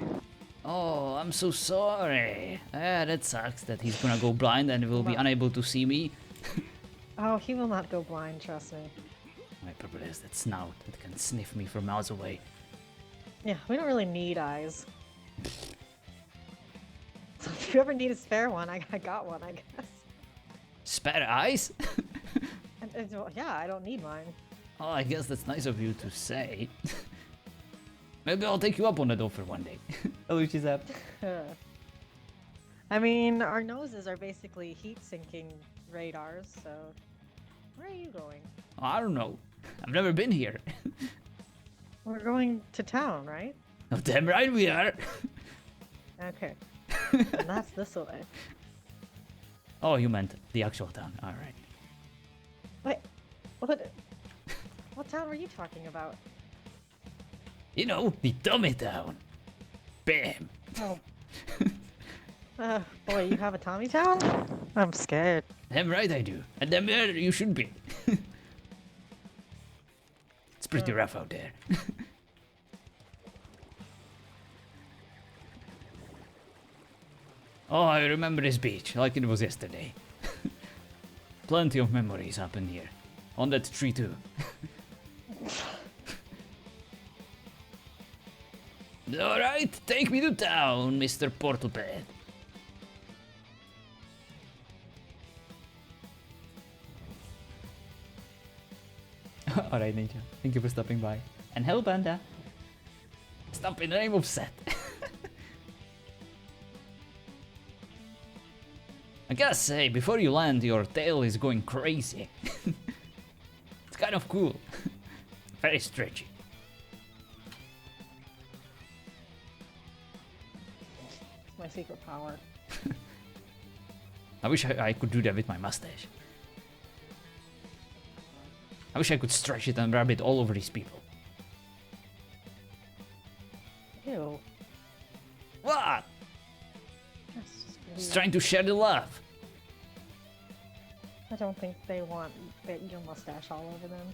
Oh, I'm so sorry. That sucks that he's gonna go blind and will be unable to see me. Oh, he will not go blind, trust me. My purple is that snout that can sniff me from miles away. Yeah, we don't really need eyes. So if you ever need a spare one, I got one, I guess. Spare eyes? Well, yeah, I don't need mine. Oh, I guess that's nice of you to say. Maybe I'll take you up on that offer one day. Hello, Chizap. I mean, our noses are basically heat-sinking radars, so... Where are you going? I don't know. I've never been here. We're going to town, right? Oh, damn right we are. Okay. And that's this way. Oh, you meant the actual town. Alright. Wait, what town were you talking about? You know, the dummy town. Bam. Oh. Boy, you have a Tommy Town? I'm scared. Damn right I do. And damn right you should be. It's pretty rough out there. Oh, I remember this beach like it was yesterday. Plenty of memories up in here. On that tree too. Alright, take me to town, Mr. Portalpad. Alright, Ninja. Thank you for stopping by. And hello, Panda. Stop in the name of Seth. I gotta say, before you land, your tail is going crazy. It's kind of cool. Very stretchy. It's my secret power. I wish I could do that with my mustache. I wish I could stretch it and rub it all over these people. Ew. What? That's just Just weird. trying to share the love. I don't think they want your mustache all over them.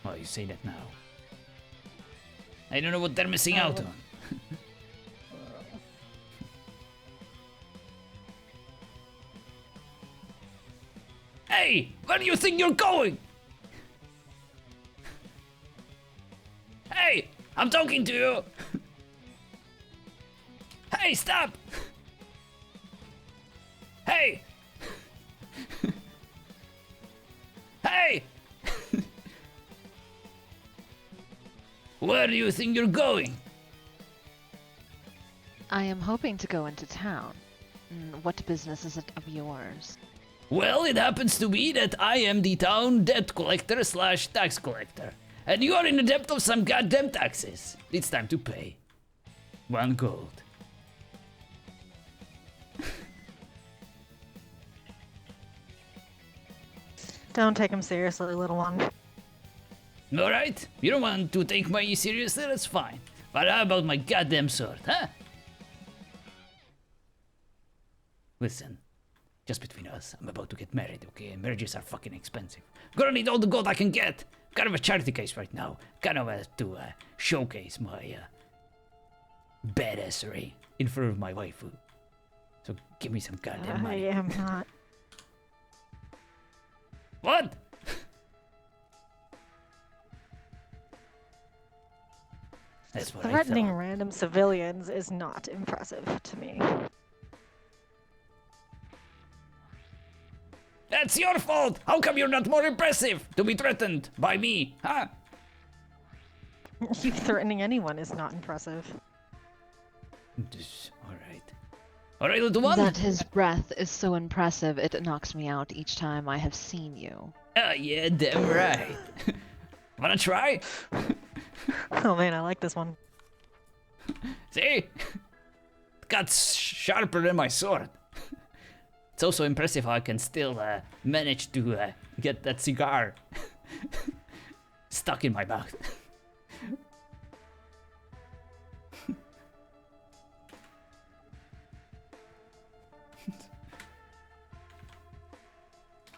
Well, you say that now. I don't know what they're missing out on. Hey, where do you think you're going? Hey, I'm talking to you. Hey, stop. Hey. Hey. Where do you think you're going? I am hoping to go into town. What business is it of yours? Well, it happens to be that I am the town debt collector / tax collector. And you are in the debt of some goddamn taxes. It's time to pay. 1 gold. Don't take him seriously, little one. Alright, you don't want to take me seriously, that's fine. But how about my goddamn sword, huh? Listen, just between us, I'm about to get married, okay? And marriages are fucking expensive. Gonna need all the gold I can get. Kind of a charity case right now. Kind of to showcase my badassery in front of my waifu. So give me some goddamn I money. am not. What? That's what I Threatening thought. random civilians is not impressive to me. That's your fault! How come you're not more impressive to be threatened by me, huh? You threatening anyone is not impressive. Alright. Alright, little one! That his breath is so impressive it knocks me out each time I have seen you. Ah, yeah, damn right. Wanna try? Oh man, I like this one. See? Got sharper than my sword. It's also impressive how I can still manage to get that cigar stuck in my mouth.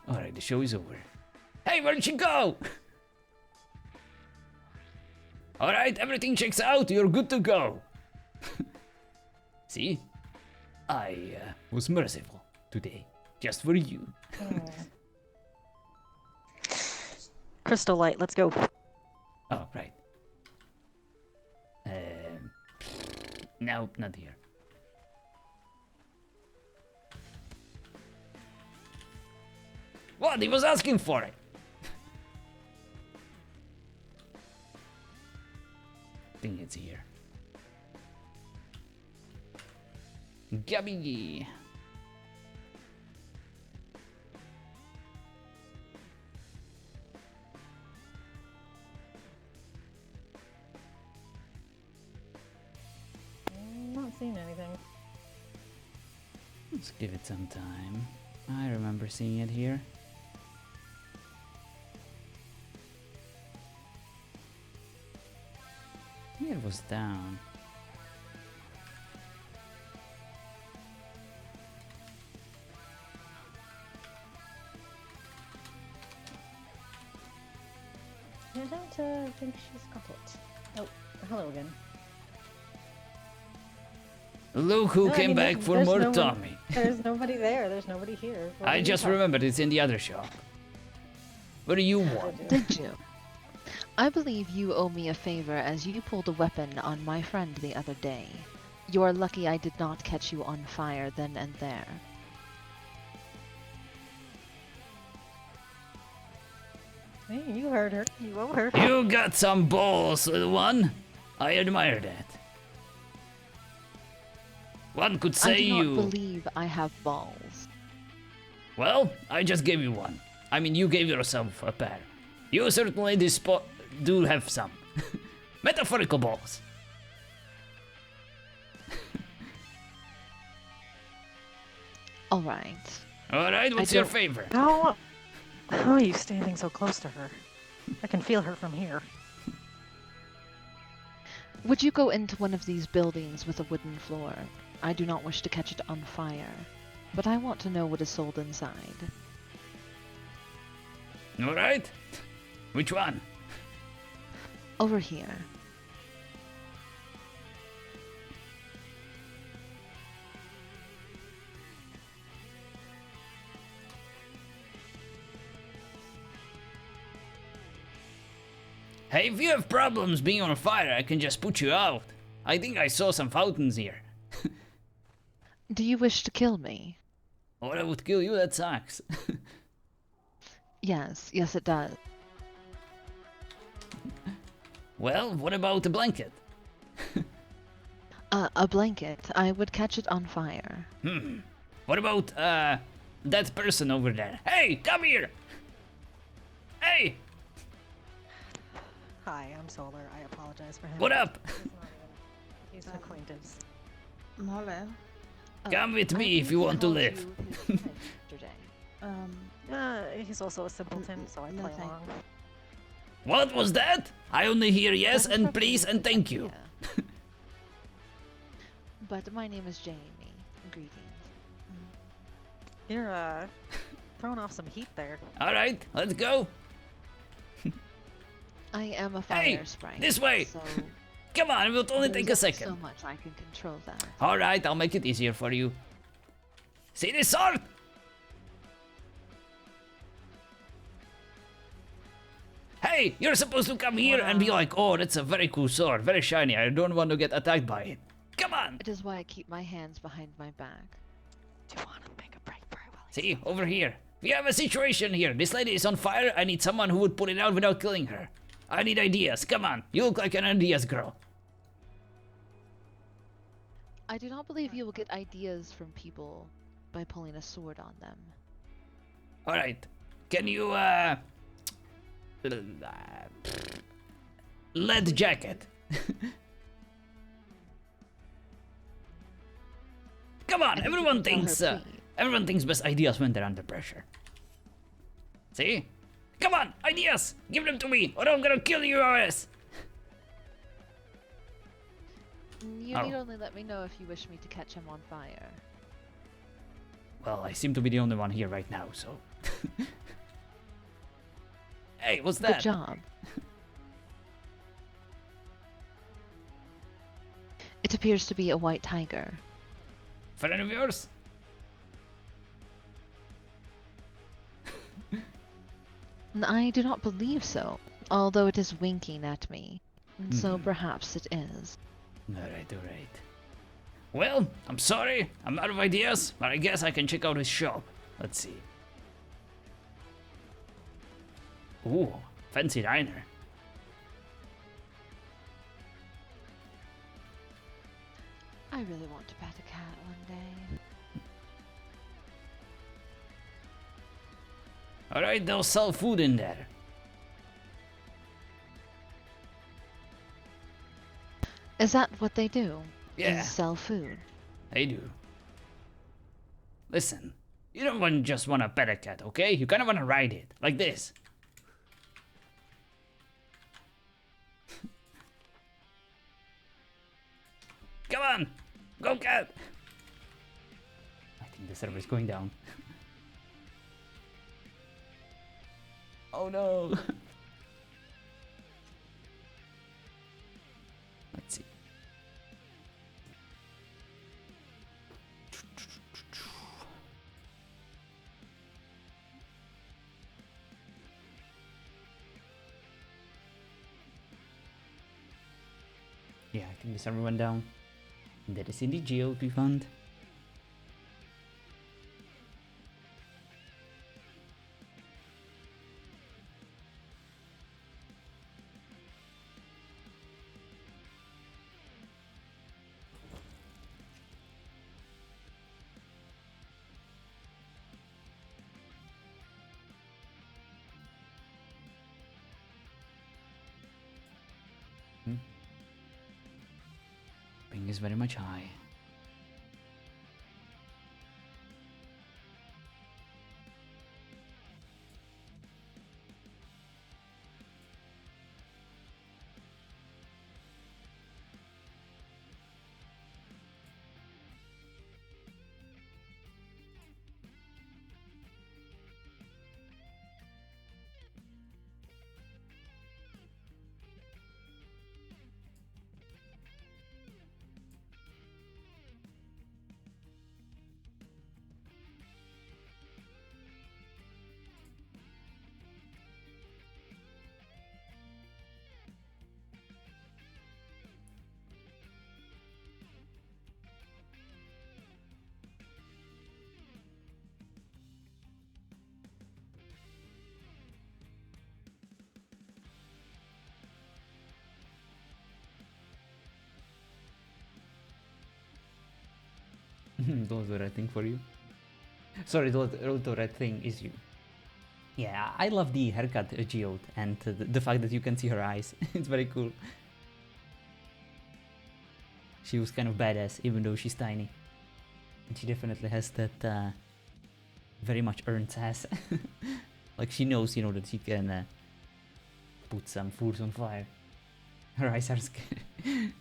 Alright, the show is over. Hey, where did you go? Alright, everything checks out. You're good to go. See? I was merciful today. Just for you. Crystal light, let's go. Oh, right. No, not here. What? He was asking for it. I think it's here. Gabby. I'm not seeing anything. Let's give it some time. I remember seeing it here. Maybe it was down. I don't think she's got it. Oh, hello again. Look who No, I came mean, back for there's more no one- Tommy. There's nobody there. There's nobody here. What are I you just talking- remembered it's in the other shop. What do you want? Did you? I believe you owe me a favor as you pulled a weapon on my friend the other day. You are lucky I did not catch you on fire then and there. Hey, you heard her. You owe her. You got some balls, little one. I admire that. One could I say do not you... believe I have balls. Well, I just gave you one. I mean, you gave yourself a pair. You certainly do have some. Metaphorical balls. Alright. Alright, what's your favor? How are you standing so close to her? I can feel her from here. Would you go into one of these buildings with a wooden floor? I do not wish to catch it on fire, but I want to know what is sold inside. Alright. Which one? Over here. Hey, if you have problems being on fire, I can just put you out. I think I saw some fountains here. Do you wish to kill me? Or I would kill you, that sucks. Yes, yes it does. Well, what about the blanket? A blanket. I would catch it on fire. What about, that person over there? Hey, come here! Hey! Hi, I'm Solar. I apologize for him. What up? He's an acquaintance. Hello. Come with I me if you want to called live. you his friend yesterday. He's also a simpleton, so I no play thank along. What was that? I only hear yes That is and perfectly please and good thank you. idea. But my name is Jamie. Greetings. You're throwing off some heat there. Alright, let's go. I am a Hey, fire sprite. this way. So Come on, it will only there's take a so second. much I can control that. Alright, I'll make it easier for you. See this sword? Hey, you're supposed to come here and be like, oh, that's a very cool sword, very shiny. I don't want to get attacked by it. Come on. It is why I keep my hands behind my back. Do you want to make a break for it, Willie? See, over here. We have a situation here. This lady is on fire. I need someone who would put it out without killing her. I need ideas. Come on. You look like an ideas girl. I do not believe you will get ideas from people by pulling a sword on them. Alright. Can you, lead jacket. Come on, I think you everyone can tell her thinks, please. everyone thinks best ideas when they're under pressure. See? Come on, ideas! Give them to me, or I'm gonna kill you, ass! You Oh. need only let me know if you wish me to catch him on fire. Well, I seem to be the only one here right now, so... Hey, what's Good that? job. It appears to be a white tiger. Friend of yours? I do not believe so, although it is winking at me. And so Mhm. perhaps it is. Alright, alright. Well, I'm sorry, I'm out of ideas, but I guess I can check out his shop. Let's see. Ooh, fancy diner. I really want to pet a cat one day. Alright, they'll sell food in there. Is that what they do? Yeah. Is sell food? They do. Listen, you don't just want to pet a cat, okay? You kind of want to ride it, like this. Come on, go cat. I think the server is going down. Oh no. Let's see. Yeah, I think the server went down. And that is in the GOP fund. Ping is very much high. Those the red thing for you. Sorry, the red thing is you. Yeah, I love the haircut, Geode, and the fact that you can see her eyes. It's very cool. She was kind of badass, even though she's tiny. And she definitely has that very much earned sass. Like she knows, you know, that she can put some foods on fire. Her eyes are scary.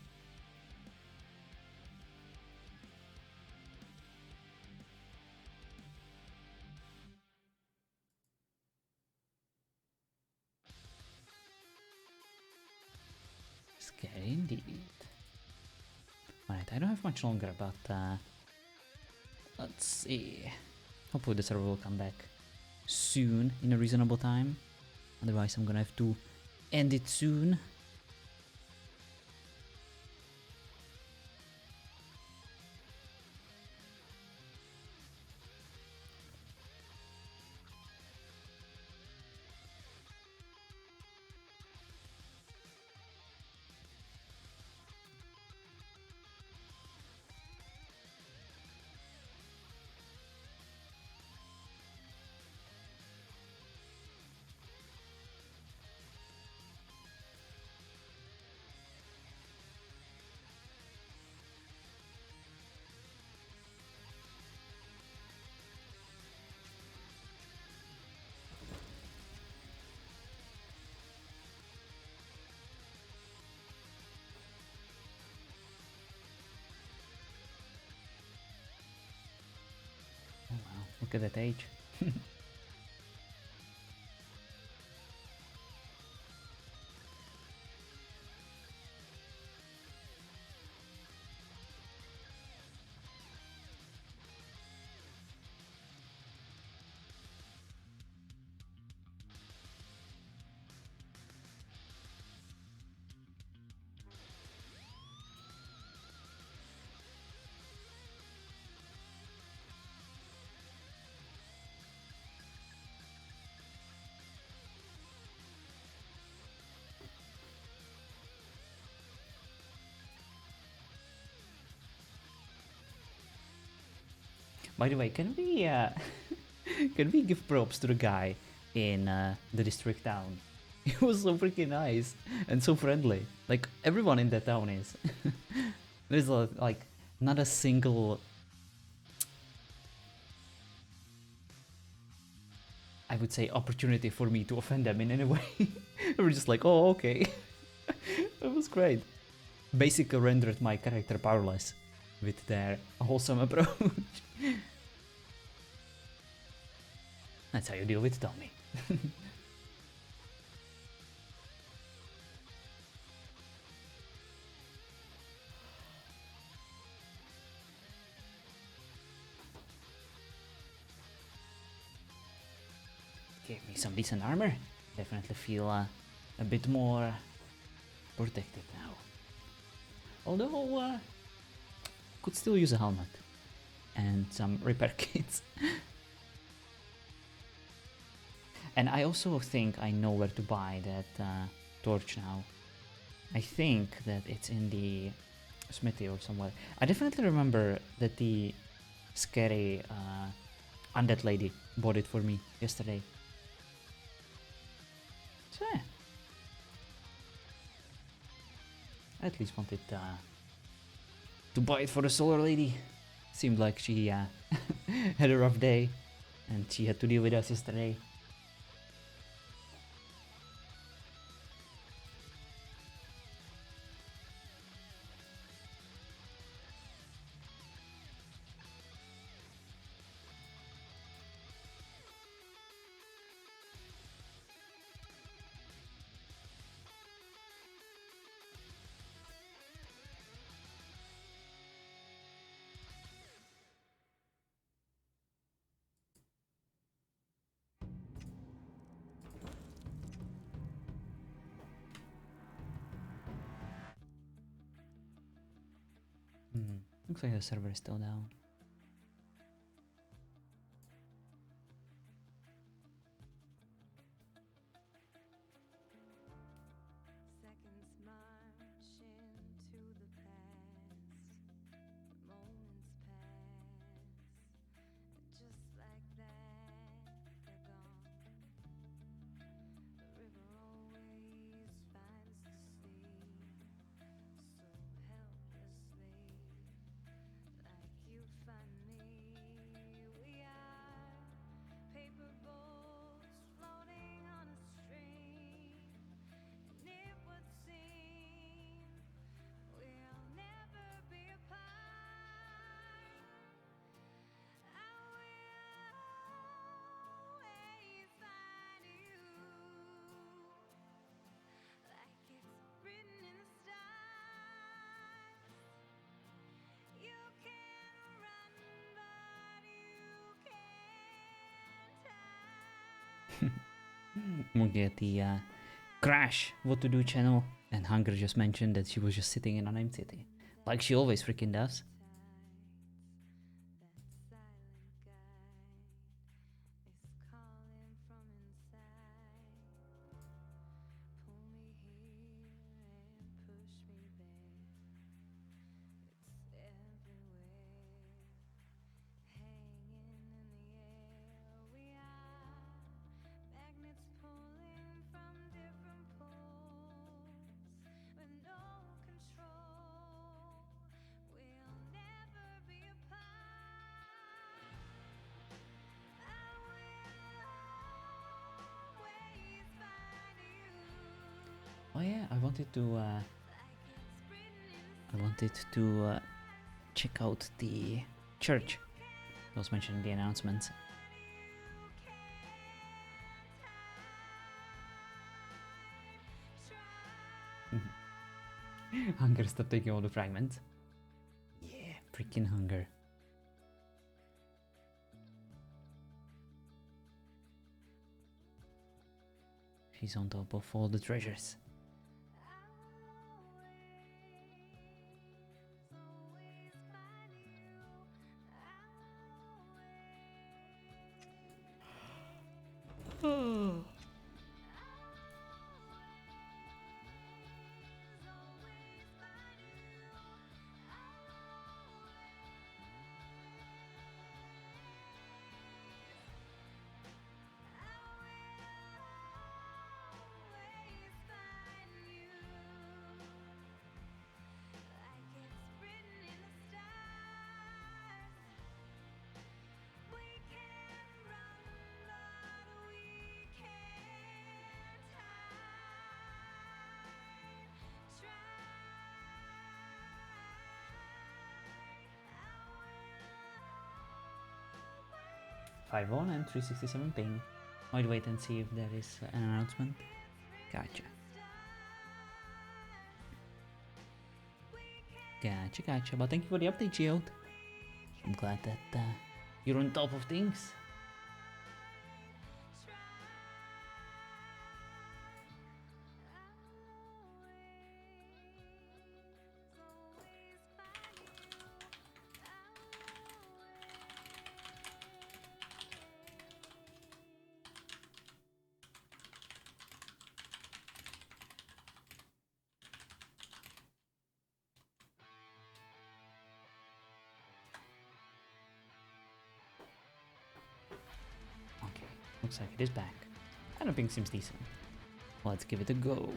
Scary indeed. Right, I don't have much longer, but Let's see. Hopefully the server will come back soon in a reasonable time. Otherwise, I'm gonna have to end it soon. Oh wow, look at that age. By the way, can we can we give props to the guy in the district town? He was so freaking nice and so friendly. Like everyone in that town is. There's like not a single, I would say, opportunity for me to offend them in any way. We're just like, oh okay. That was great. Basically rendered my character powerless with their wholesome approach. That's how you deal with Tommy. Gave me some decent armor. Definitely feel a bit more protected now. Although, could still use a helmet and some repair kits. And I also think I know where to buy that torch now. I think that it's in the smithy or somewhere. I definitely remember that the scary undead lady bought it for me yesterday. So yeah. I at least wanted to buy it for the solar lady. Seemed like she had a rough day and she had to deal with us yesterday. Looks like the server is still down. Seconds march into the past, moments pass, just like that, they're gone. The river always finds the sea, so helplessly, like you We'll get the Crash What to Do channel, and Hunger just mentioned that she was just sitting in Unnamed City. Like she always freaking does. Oh yeah, I wanted to check out the church. It was mentioned in the announcements. Hunger, stop taking all the fragments. Yeah, freaking Hunger. She's on top of all the treasures. Five on and 367 ping. I'll wait and see if there is an announcement. Gotcha. Gotcha. But thank you for the update, Geode. I'm glad that you're on top of things. Okay, looks like it is back. And the ping seems decent. Let's give it a go.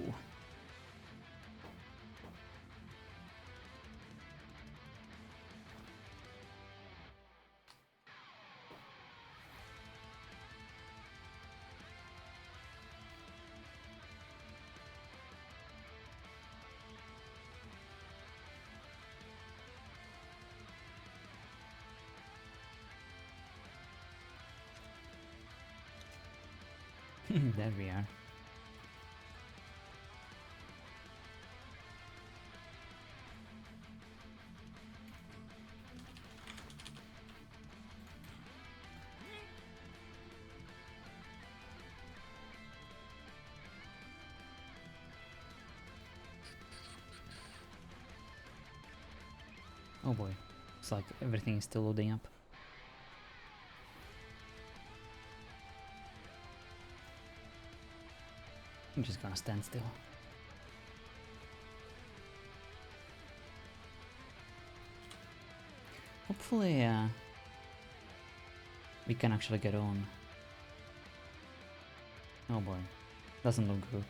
There we are. Oh boy, looks like everything is still loading up. I'm just gonna stand still. Hopefully, we can actually get on. Oh boy, doesn't look good.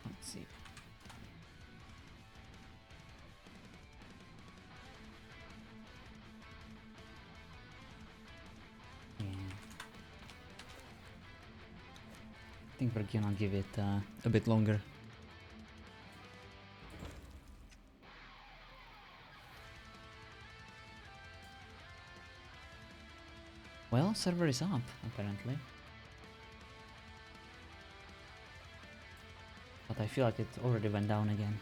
Let's see. Yeah. I think we're gonna give it a bit longer. Well, server is up, apparently. But I feel like it already went down again.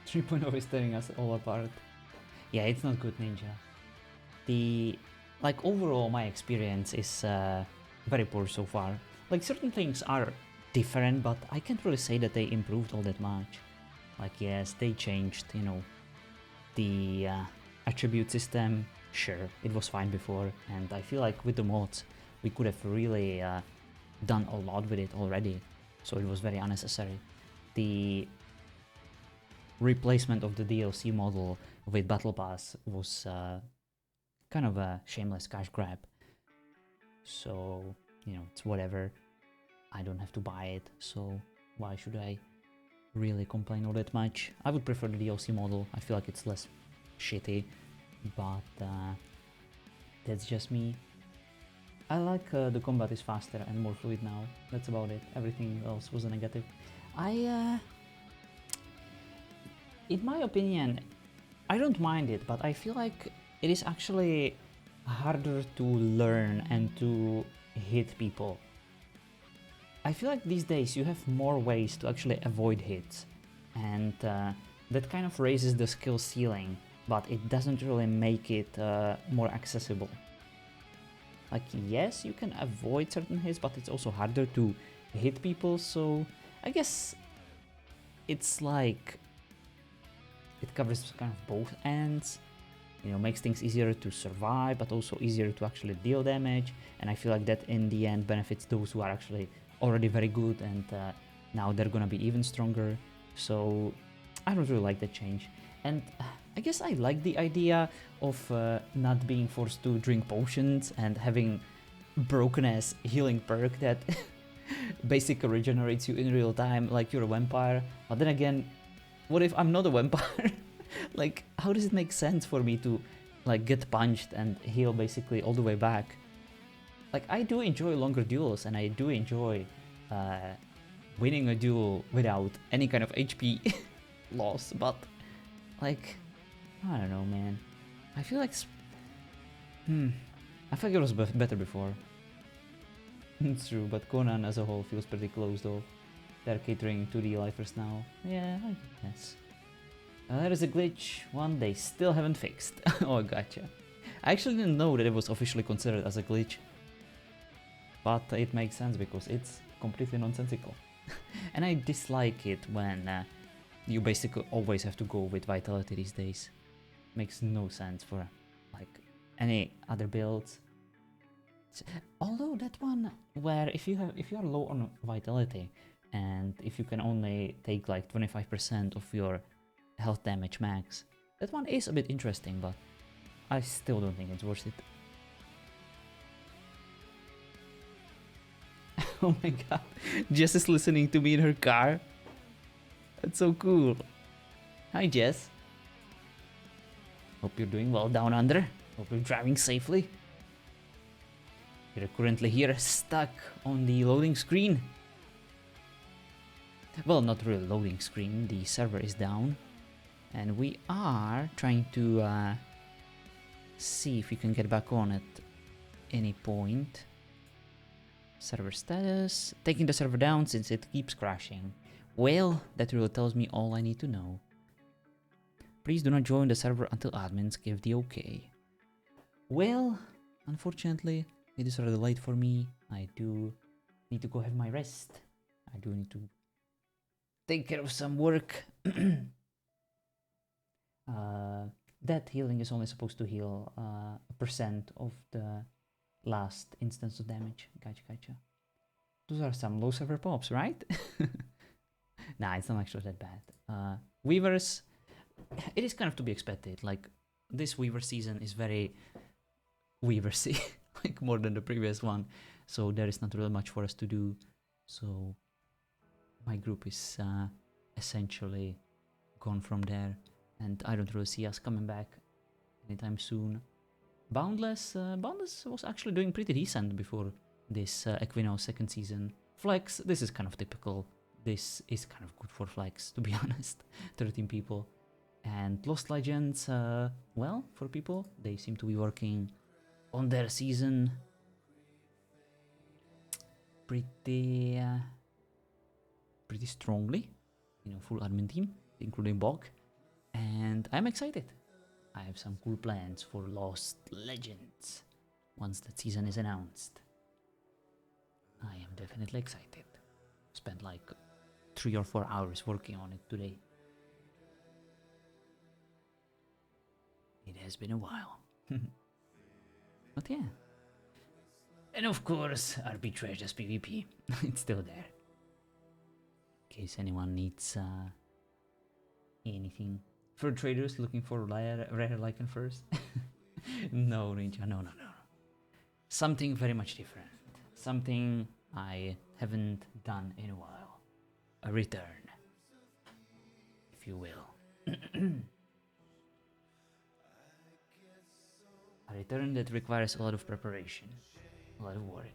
3.0 is tearing us all apart. Yeah, it's not good, Ninja. The like overall, my experience is very poor so far. Like certain things are different, but I can't really say that they improved all that much. Like yes, they changed, you know, the attribute system. Sure, it was fine before, and I feel like with the mods, we could have really done a lot with it already. So it was very unnecessary. The replacement of the DLC model with Battle Pass was kind of a shameless cash grab. So, you know, it's whatever. I don't have to buy it, so why should I really complain all that much? I would prefer the DLC model. I feel like it's less shitty, but that's just me. I like the combat is faster and more fluid now. That's about it. Everything else was a negative. In my opinion, I don't mind it, but I feel like it is actually harder to learn and to hit people. I feel like these days you have more ways to actually avoid hits, and that kind of raises the skill ceiling, but it doesn't really make it more accessible. Like, yes, you can avoid certain hits, but it's also harder to hit people, so I guess it's like it covers kind of both ends, you know, makes things easier to survive, but also easier to actually deal damage, and I feel like that in the end benefits those who are actually already very good, and now they're gonna be even stronger, so I don't really like that change. And I guess I like the idea of not being forced to drink potions and having broken ass healing perk that basically regenerates you in real time like you're a vampire. But then again, what if I'm not a vampire? Like, how does it make sense for me to like get punched and heal basically all the way back? Like, I do enjoy longer duels, and I do enjoy winning a duel without any kind of HP loss, but like, I don't know, man. I feel like I feel like it was better before. It's true, but Conan as a whole feels pretty closed off. They're catering to the lifers now. Yeah, I guess. There is a glitch, one they still haven't fixed. Oh, gotcha. I actually didn't know that it was officially considered as a glitch. But it makes sense because it's completely nonsensical. And I dislike it when you basically always have to go with vitality these days. Makes no sense for like any other builds. Although that one where if you are low on vitality and if you can only take like 25% of your health damage max, that one is a bit interesting, but I still don't think it's worth it. Oh my god, Jess is listening to me in her car. That's so cool. Hi Jess. Hope you're doing well down under. Hope you're driving safely. You're currently here stuck on the loading screen. Well, not really loading screen, the server is down. And we are trying to see if we can get back on at any point. Server status. Taking the server down since it keeps crashing. Well, that really tells me all I need to know. Please do not join the server until admins give the okay. Well, unfortunately, it is rather late for me. I do need to go have my rest. I do need to take care of some work. That healing is only supposed to heal a percent of the last instance of damage. Gotcha. Those are some low server pops, right? Nah, it's not actually that bad. Weavers, it is kind of to be expected. Like, this Weaver season is very Weaversy, like more than the previous one. So there is not really much for us to do. So my group is essentially gone from there. And I don't really see us coming back anytime soon. Boundless was actually doing pretty decent before this Equinox second season. Flex, this is kind of typical. This is kind of good for Flex, to be honest. 13 people. And Lost Legends, well, for people, they seem to be working on their season pretty strongly. You know, full admin team, including Bog. And I'm excited. I have some cool plans for Lost Legends once that season is announced. I am definitely excited. Spent like 3 or 4 hours working on it today. It has been a while. But yeah. And of course, RP Treasures PvP. It's still there. In case anyone needs anything. For traders looking for rare lichen first. No, Ninja, no. Something very much different. Something I haven't done in a while. A return, if you will. A return that requires a lot of preparation, a lot of work.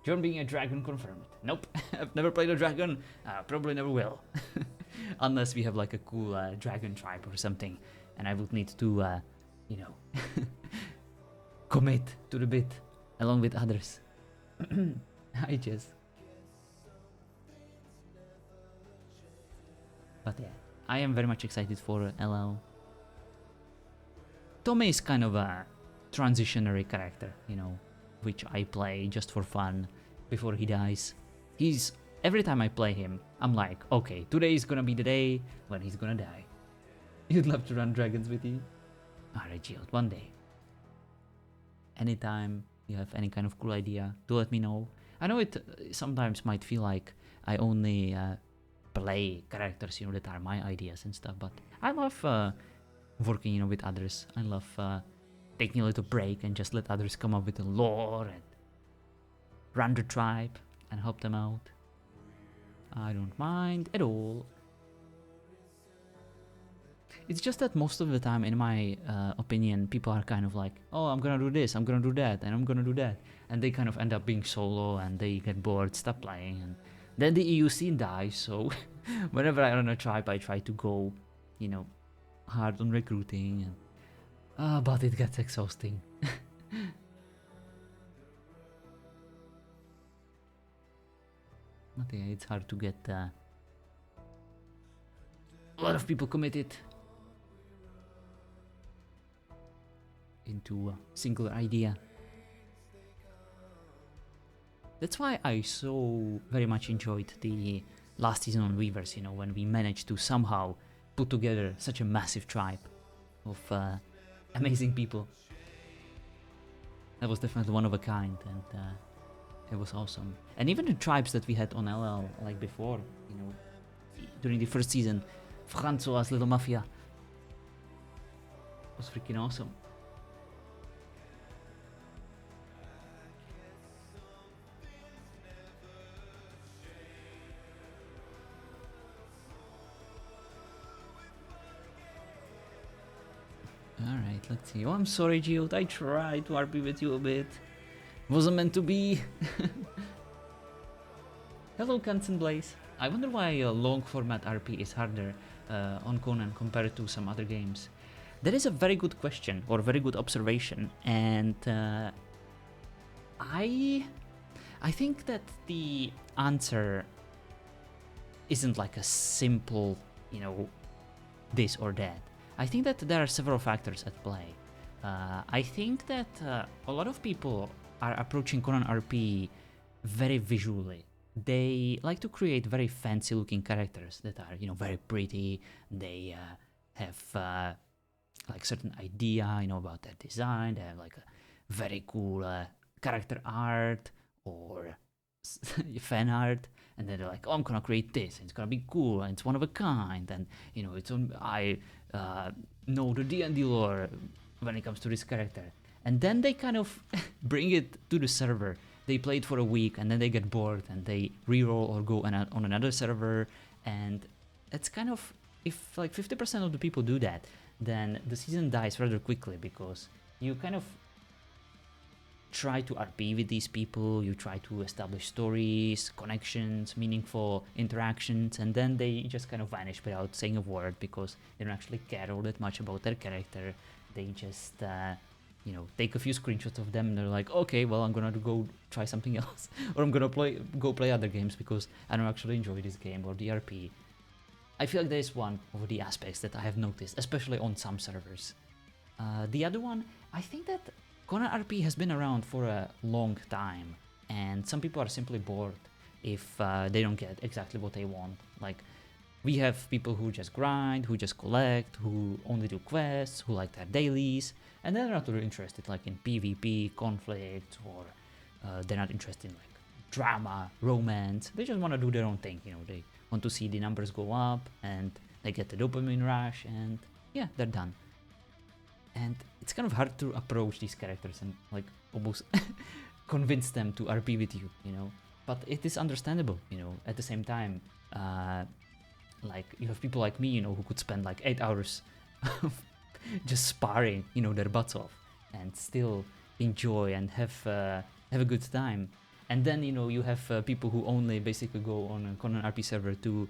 John being a dragon confirmed. Nope, I've never played a dragon, probably never will. Unless we have like a cool dragon tribe or something, and I would need to, commit to the bit along with others. I just. But yeah, I am very much excited for LL. Tommy is kind of a transitionary character, which I play just for fun before he dies. Every time I play him, I'm like, okay, today is gonna be the day when he's gonna die. You'd love to run dragons with you? Alright, Jill, one day. Anytime you have any kind of cool idea, do let me know. I know it sometimes might feel like I only play characters, that are my ideas and stuff, but I love working, with others. I love taking a little break and just let others come up with the lore and run the tribe and help them out. I don't mind at all. It's just that most of the time, in my opinion, people are kind of like, oh, I'm gonna do this, I'm gonna do that, and I'm gonna do that. And they kind of end up being solo and they get bored, stop playing. And then the EU scene dies, so whenever I run a tribe, I try to go, hard on recruiting. And but it gets exhausting. But yeah, it's hard to get a lot of people committed into a singular idea. That's why I so very much enjoyed the last season on Weavers, when we managed to somehow put together such a massive tribe of amazing people. That was definitely one of a kind, and it was awesome. And even the tribes that we had on LL, like before, during the first season, Francois' Little Mafia, was freaking awesome. Alright, let's see. Oh, I'm sorry, Geode. I tried to RP with you a bit. Wasn't meant to be. Hello, Kansen Blaze. I wonder why a long format RP is harder on Conan compared to some other games. That is a very good question, or very good observation, and I think that the answer isn't like a simple, this or that. I think that there are several factors at play. I think that a lot of people are approaching Conan RP very visually. They like to create very fancy looking characters that are, very pretty. They have like certain idea, about their design. They have like a very cool character art or fan art, and then they're like, oh, I'm gonna create this, and it's gonna be cool, and it's one of a kind, and it's I know the D&D lore when it comes to this character. And then they kind of bring it to the server. They play it for a week, and then they get bored, and they reroll or go on another server. And it's kind of, if like 50% of the people do that, then the season dies rather quickly, because you kind of try to RP with these people, you try to establish stories, connections, meaningful interactions, and then they just kind of vanish without saying a word, because they don't actually care all that much about their character. They just take a few screenshots of them, and they're like, okay, well, I'm gonna go try something else, or I'm gonna go play other games because I don't actually enjoy this game or the RP. I feel like that is one of the aspects that I have noticed, especially on some servers. The other one, I think that Conan RP has been around for a long time, and some people are simply bored if they don't get exactly what they want. Like, we have people who just grind, who just collect, who only do quests, who like their dailies, and they're not really interested like in PvP, conflict, or they're not interested in like drama, romance. They just want to do their own thing, you know. They want to see the numbers go up, and they get the dopamine rush, and yeah, they're done. And it's kind of hard to approach these characters and like almost convince them to RP with you, you know. But it is understandable, you know. At the same time, like you have people like me, you know, who could spend like 8 hours just sparring, you know, their butts off, and still enjoy and have a good time. And then, you know, you have people who only basically go on a Conan RP server to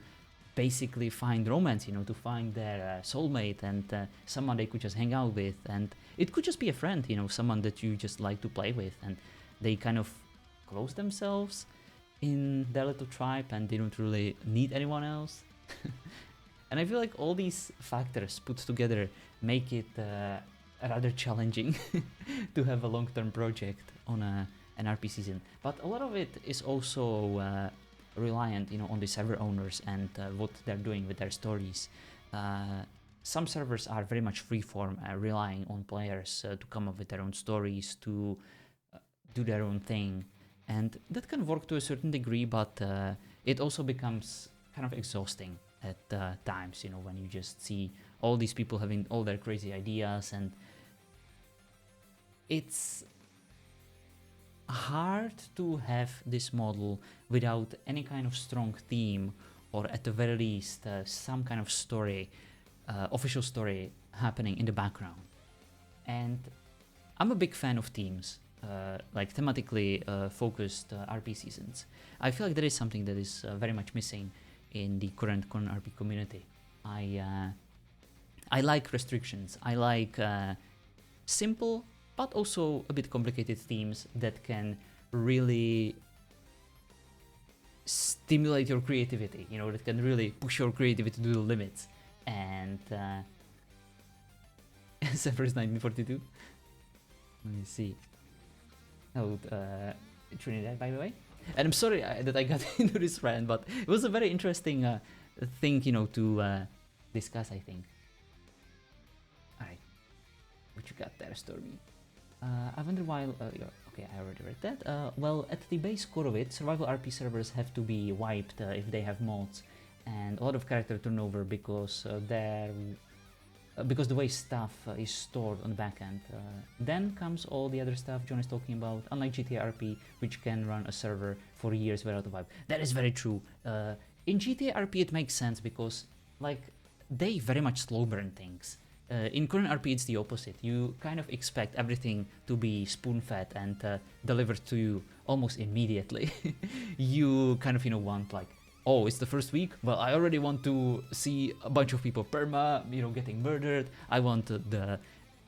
basically find romance, you know, to find their soulmate and someone they could just hang out with. And it could just be a friend, you know, someone that you just like to play with. And they kind of close themselves in their little tribe and they don't really need anyone else. And I feel like all these factors put together make it rather challenging to have a long-term project on an RP season. But a lot of it is also reliant, you know, on the server owners and what they're doing with their stories. Some servers are very much freeform, relying on players to come up with their own stories, to do their own thing, and that can work to a certain degree, but it also becomes kind of exhausting at times, you know, when you just see all these people having all their crazy ideas, and it's hard to have this model without any kind of strong theme, or at the very least some kind of story, official story happening in the background. And I'm a big fan of teams, like thematically focused RP seasons. I feel like that is something that is very much missing in the current Conan RP community. I like restrictions. I like simple but also a bit complicated themes that can really stimulate your creativity, you know, that can really push your creativity to the limits. And Zephyr's 1942. Let me see. Oh, Trinidad, by the way. And I'm sorry that I got into this rant, but it was a very interesting thing, you know, to discuss, I think. Alright. What you got there, Stormy? I wonder why... okay, I already read that. Well, at the base core of it, survival RP servers have to be wiped if they have mods, and a lot of character turnover because because the way stuff is stored on the backend. Then comes all the other stuff John is talking about, unlike GTA RP, which can run a server for years without a wipe. That is very true. In GTA RP it makes sense because, like, they very much slow burn things. In Conan RP it's the opposite. You kind of expect everything to be spoon-fed and delivered to you almost immediately. You kind of, you know, want like, oh, it's the first week? Well, I already want to see a bunch of people perma, you know, getting murdered. I want the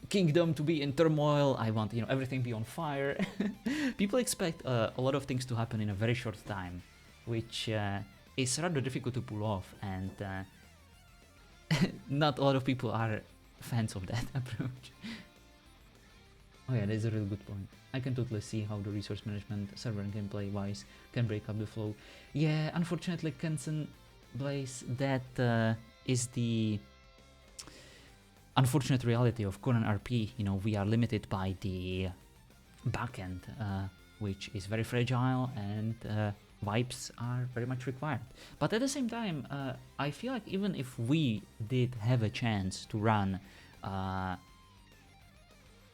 kingdom to be in turmoil. I want, you know, everything be on fire. People expect a lot of things to happen in a very short time, which is rather difficult to pull off, and not a lot of people are fans of that approach. Oh yeah, that's a really good point. I can totally see how the resource management, server and gameplay wise, can break up the flow. Yeah, unfortunately, Kenson Blaze, that is the unfortunate reality of Conan RP. You know, we are limited by the backend, which is very fragile, and wipes are very much required. But at the same time, I feel like even if we did have a chance to run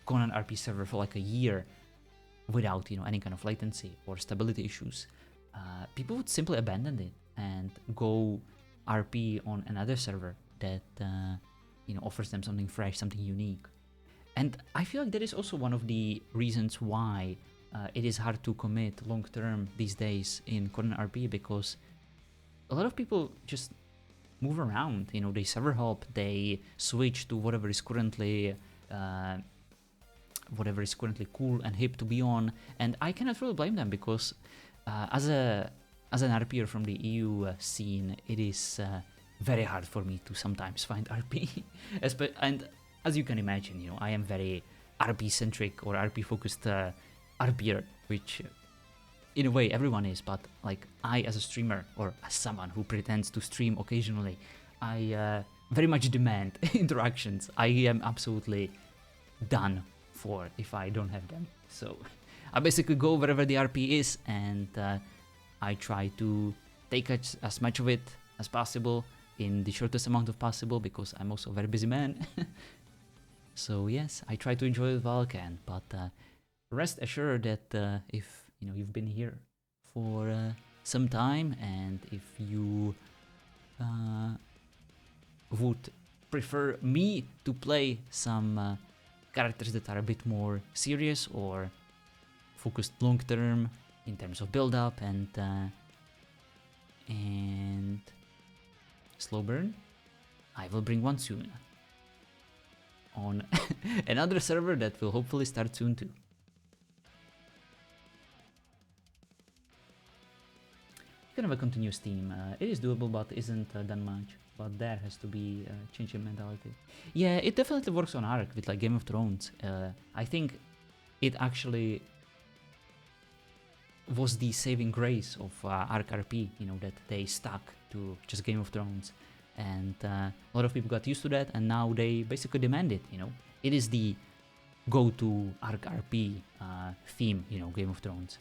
Conan RP server for like a year without, you know, any kind of latency or stability issues, people would simply abandon it and go RP on another server that you know, offers them something fresh, something unique. And I feel like that is also one of the reasons why it is hard to commit long term these days in Conan RP, because a lot of people just move around, you know, they server hop, they switch to whatever is currently cool and hip to be on, and I cannot really blame them, because as an RPer from the EU scene, it is very hard for me to sometimes find RP. And as you can imagine, you know, I am very RP centric or RP focused RPer, which in a way everyone is, but like I as a streamer or as someone who pretends to stream occasionally, I very much demand interactions. I am absolutely done for if I don't have them. So I basically go wherever the RP is, and I try to take as much of it as possible in the shortest amount of possible, because I'm also a very busy man. So yes, I try to enjoy it while I can, but rest assured that if you know you've been here for some time, and if you would prefer me to play some characters that are a bit more serious or focused long term in terms of build up and slow burn, I will bring one soon on another server that will hopefully start soon too. You can have a continuous team. It is doable, but isn't done much. But there has to be a change in mentality. Yeah, it definitely works on Ark with like Game of Thrones. I think it actually was the saving grace of Ark RP, you know, that they stuck to just Game of Thrones. And a lot of people got used to that, and now they basically demand it, you know. It is the go-to Ark RP theme, you know, Game of Thrones.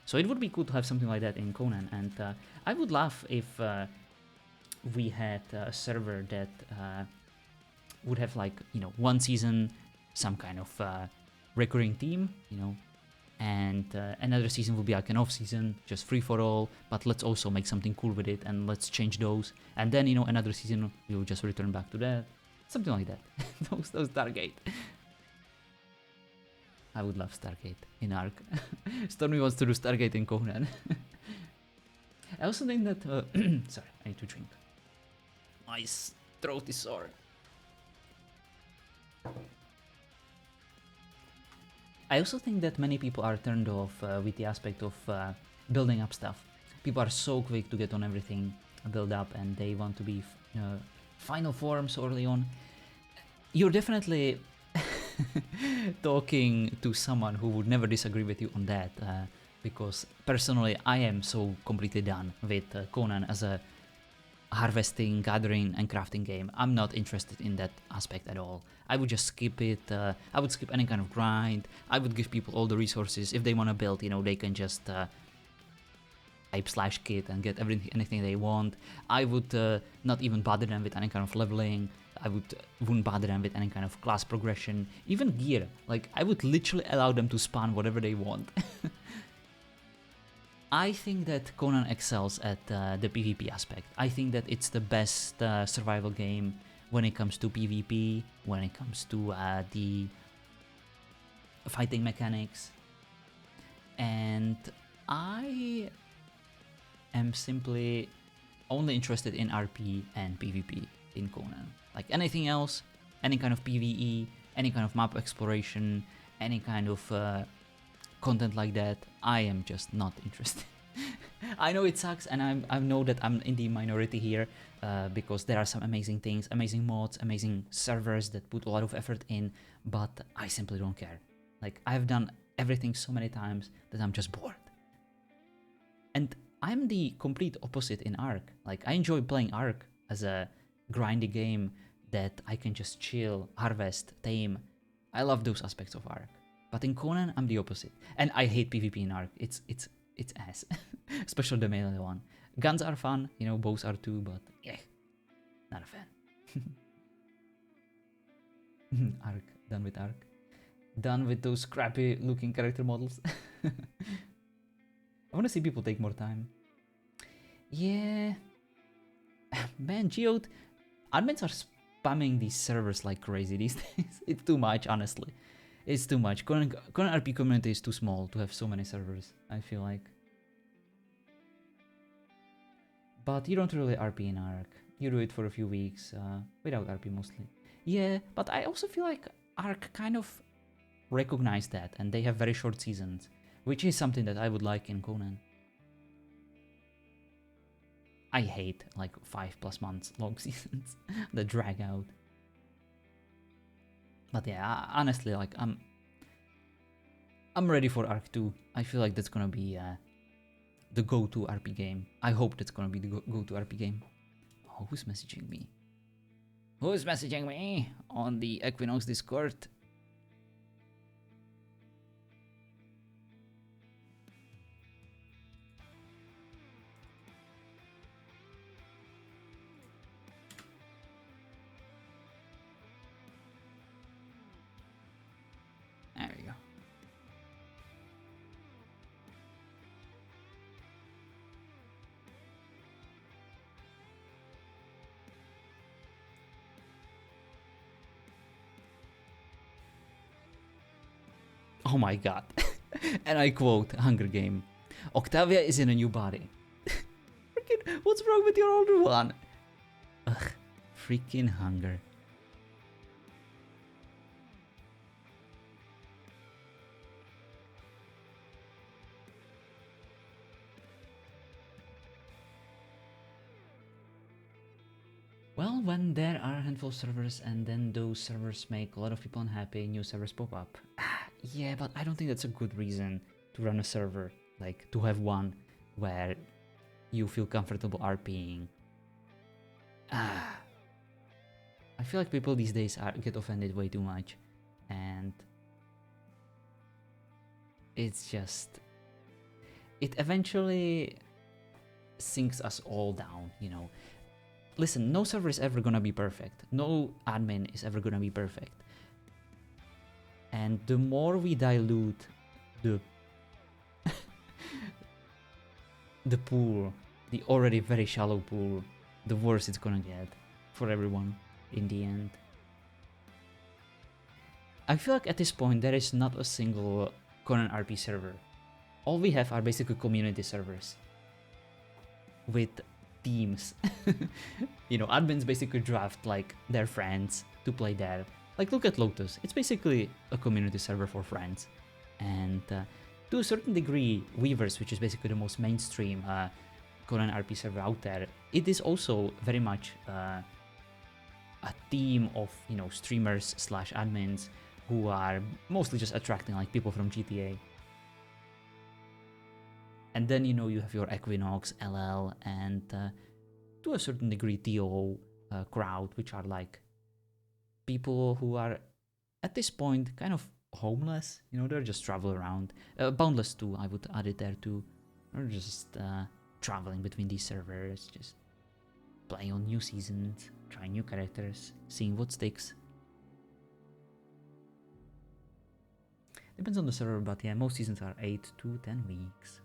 So it would be cool to have something like that in Conan, and I would love if we had a server that would have like, you know, one season, some kind of recurring theme, you know, and another season will be like an off season, just free for all, but let's also make something cool with it and let's change those, and then, you know, another season we will just return back to that, something like that. those Stargate. I would love Stargate in Ark. Stormy wants to do Stargate in Conan. I also think that sorry, I need to drink. My throat is sore. I also think that many people are turned off with the aspect of building up stuff. People are so quick to get on everything, build up, and they want to be final forms early on. You're definitely talking to someone who would never disagree with you on that, because personally I am so completely done with Conan as a harvesting, gathering, and crafting game. I'm not interested in that aspect at all. I would just skip it. I would skip any kind of grind. I would give people all the resources. If they want to build, you know, they can just type /kit and get anything they want. I would not even bother them with any kind of leveling. I wouldn't bother them with any kind of class progression, even gear. Like, I would literally allow them to spawn whatever they want. I think that Conan excels at the PvP aspect. I think that it's the best survival game when it comes to PvP, when it comes to the fighting mechanics. And I am simply only interested in RP and PvP in Conan. Like anything else, any kind of PvE, any kind of map exploration, any kind of content like that, I am just not interested. I know it sucks, and I know that I'm in the minority here, because there are some amazing things, amazing mods, amazing servers that put a lot of effort in, but I simply don't care. Like, I've done everything so many times that I'm just bored. And I'm the complete opposite in Ark. Like, I enjoy playing Ark as a grindy game that I can just chill, harvest, tame. I love those aspects of Ark. But in Conan, I'm the opposite. And I hate PvP in Ark. It's ass. Especially the melee one. Guns are fun, you know, bows are too, but yeah, not a fan. Ark, done with Ark. Done with those crappy looking character models. I want to see people take more time. Yeah. Man, Geode, admins are spamming these servers like crazy these days. It's too much, honestly. It's too much. Conan RP community is too small to have so many servers, I feel like. But you don't really RP in Ark. You do it for a few weeks, without RP mostly. Yeah, but I also feel like Ark kind of recognized that, and they have very short seasons, which is something that I would like in Conan. I hate like 5+ months long seasons that drag out. But yeah, honestly, like I'm ready for Arc 2. I feel like that's gonna be the go-to RP game. I hope that's gonna be the go-to RP game. Oh, who's messaging me? Who's messaging me on the Equinox Discord? There we go. Oh my god. And I quote Hunger Game. Octavia is in a new body. Freaking, what's wrong with your older one? Ugh, freaking hunger. Well, when there are a handful of servers and then those servers make a lot of people unhappy, new servers pop up. Yeah, but I don't think that's a good reason to run a server. Like, to have one where you feel comfortable RPing. I feel like people these days get offended way too much. And it's just... It eventually sinks us all down, you know. Listen, no server is ever gonna be perfect. No admin is ever gonna be perfect. And the more we dilute the the pool, the already very shallow pool, the worse it's gonna get for everyone in the end. I feel like at this point there is not a single Conan RP server. All we have are basically community servers with teams. You know, admins basically draft like their friends to play there. Like, look at Lotus. It's basically a community server for friends. And to a certain degree, Weavers, which is basically the most mainstream Conan RP server out there, it is also very much a team of, you know, streamers slash admins who are mostly just attracting like people from GTA. And then, you know, you have your Equinox, LL, and to a certain degree TO crowd, which are like people who are at this point kind of homeless. You know, they're just travel around. Boundless too, I would add it there too. They're just traveling between these servers, just playing on new seasons, trying new characters, seeing what sticks. Depends on the server, but yeah, most seasons are 8 to 10 weeks.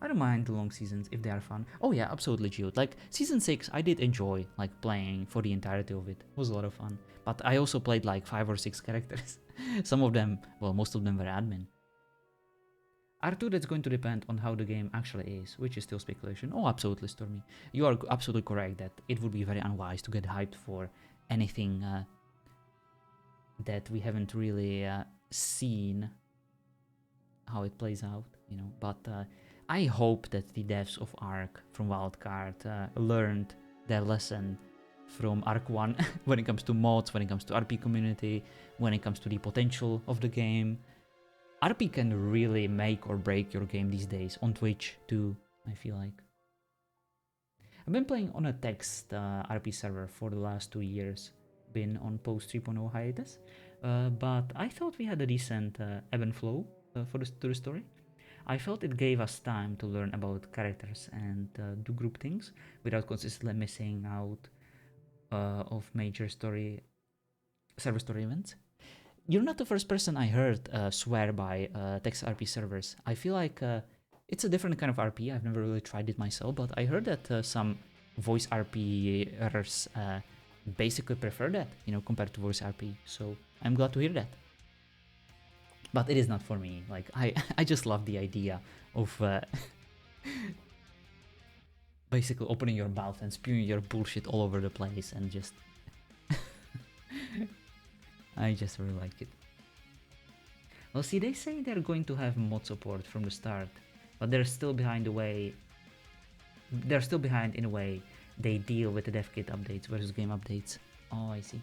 I don't mind the long seasons if they are fun. Oh yeah, absolutely, Geode. Like, Season 6, I did enjoy, like, playing for the entirety of it. It was a lot of fun. But I also played, like, 5 or 6 characters. Some of them, well, most of them were admin. R2, that's going to depend on how the game actually is, which is still speculation. Oh, absolutely, Stormy. You are absolutely correct that it would be very unwise to get hyped for anything that we haven't really seen how it plays out, you know. But I hope that the devs of Ark from Wildcard learned their lesson from Ark 1 when it comes to mods, when it comes to RP community, when it comes to the potential of the game. RP can really make or break your game these days, on Twitch too, I feel like. I've been playing on a text RP server for the last 2 years, been on post 3.0 hiatus, but I thought we had a decent ebb and flow to the story. I felt it gave us time to learn about characters and do group things without consistently missing out of major server story events. You're not the first person I heard swear by text RP servers. I feel like it's a different kind of RP. I've never really tried it myself, but I heard that some voice RPers basically prefer that, you know, compared to voice RP. So I'm glad to hear that. But it is not for me. Like, I just love the idea of basically opening your mouth and spewing your bullshit all over the place and just... I just really like it. Well, see, they say they're going to have mod support from the start, but they're still behind the way they're still behind in a way. They deal with the dev kit updates versus game updates. Oh, I see.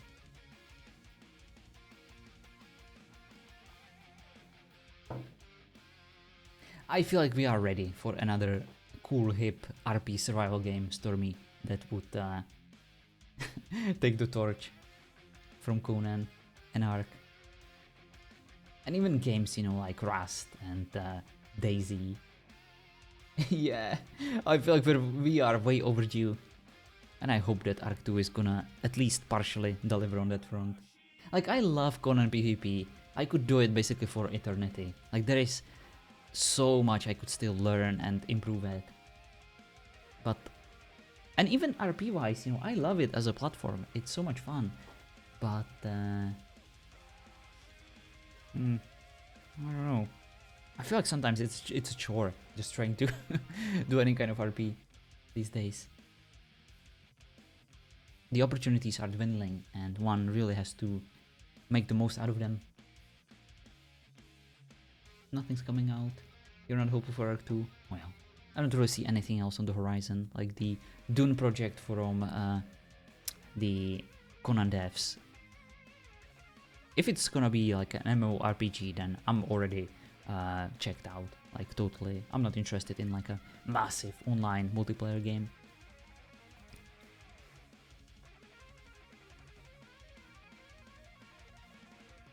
I feel like we are ready for another cool, hip RP survival game, Stormy, that would take the torch from Conan and Ark. And even games, you know, like Rust and Daisy. Yeah, I feel like we are way overdue. And I hope that Ark 2 is gonna at least partially deliver on that front. Like, I love Conan PvP. I could do it basically for eternity. Like, there is so much I could still learn and improve at. But, and even RP wise, you know, I love it as a platform. It's so much fun. But, I don't know. I feel like sometimes it's a chore just trying to do any kind of RP these days. The opportunities are dwindling and one really has to make the most out of them. Nothing's coming out. You're not hopeful for Ark 2? Well, I don't really see anything else on the horizon. Like the Dune project from the Conan devs. If it's gonna be like an MMORPG, then I'm already checked out. Like totally. I'm not interested in like a massive online multiplayer game.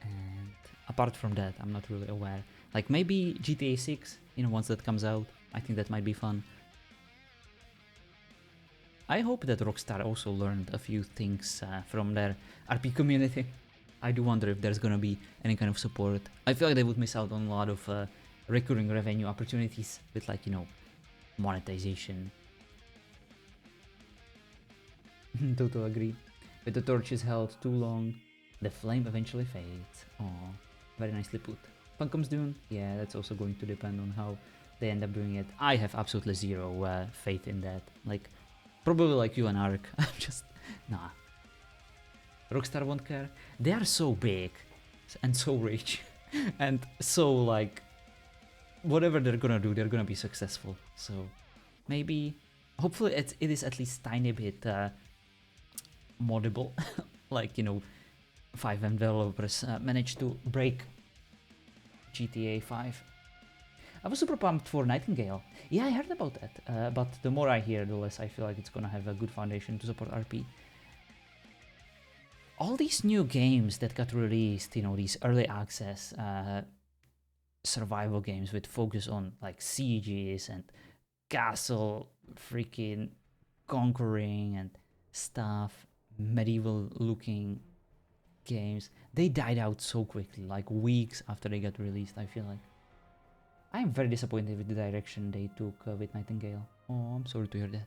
And apart from that, I'm not really aware. Like maybe GTA 6, you know, once that comes out, I think that might be fun. I hope that Rockstar also learned a few things from their RP community. I do wonder if there's gonna be any kind of support. I feel like they would miss out on a lot of recurring revenue opportunities with, like, you know, monetization. Total agree. But the torch is held too long, the flame eventually fades. Oh, very nicely put. Funkom's Dune? Yeah, that's also going to depend on how they end up doing it. I have absolutely zero faith in that. Like, probably like you and Ark. I'm just, nah. Rockstar won't care. They are so big and so rich and so, like, whatever they're gonna do, they're gonna be successful. So maybe, hopefully it is at least tiny bit moddable. Like, you know, 5M developers managed to break GTA 5. I was super pumped for Nightingale. Yeah, I heard about that. But the more I hear, the less I feel like it's gonna have a good foundation to support RP. All these new games that got released, you know, these early access survival games with focus on like sieges and castle freaking conquering and stuff, medieval looking games, they died out so quickly, like weeks after they got released. I feel like I am very disappointed with the direction they took with Nightingale. Oh, I'm sorry to hear that.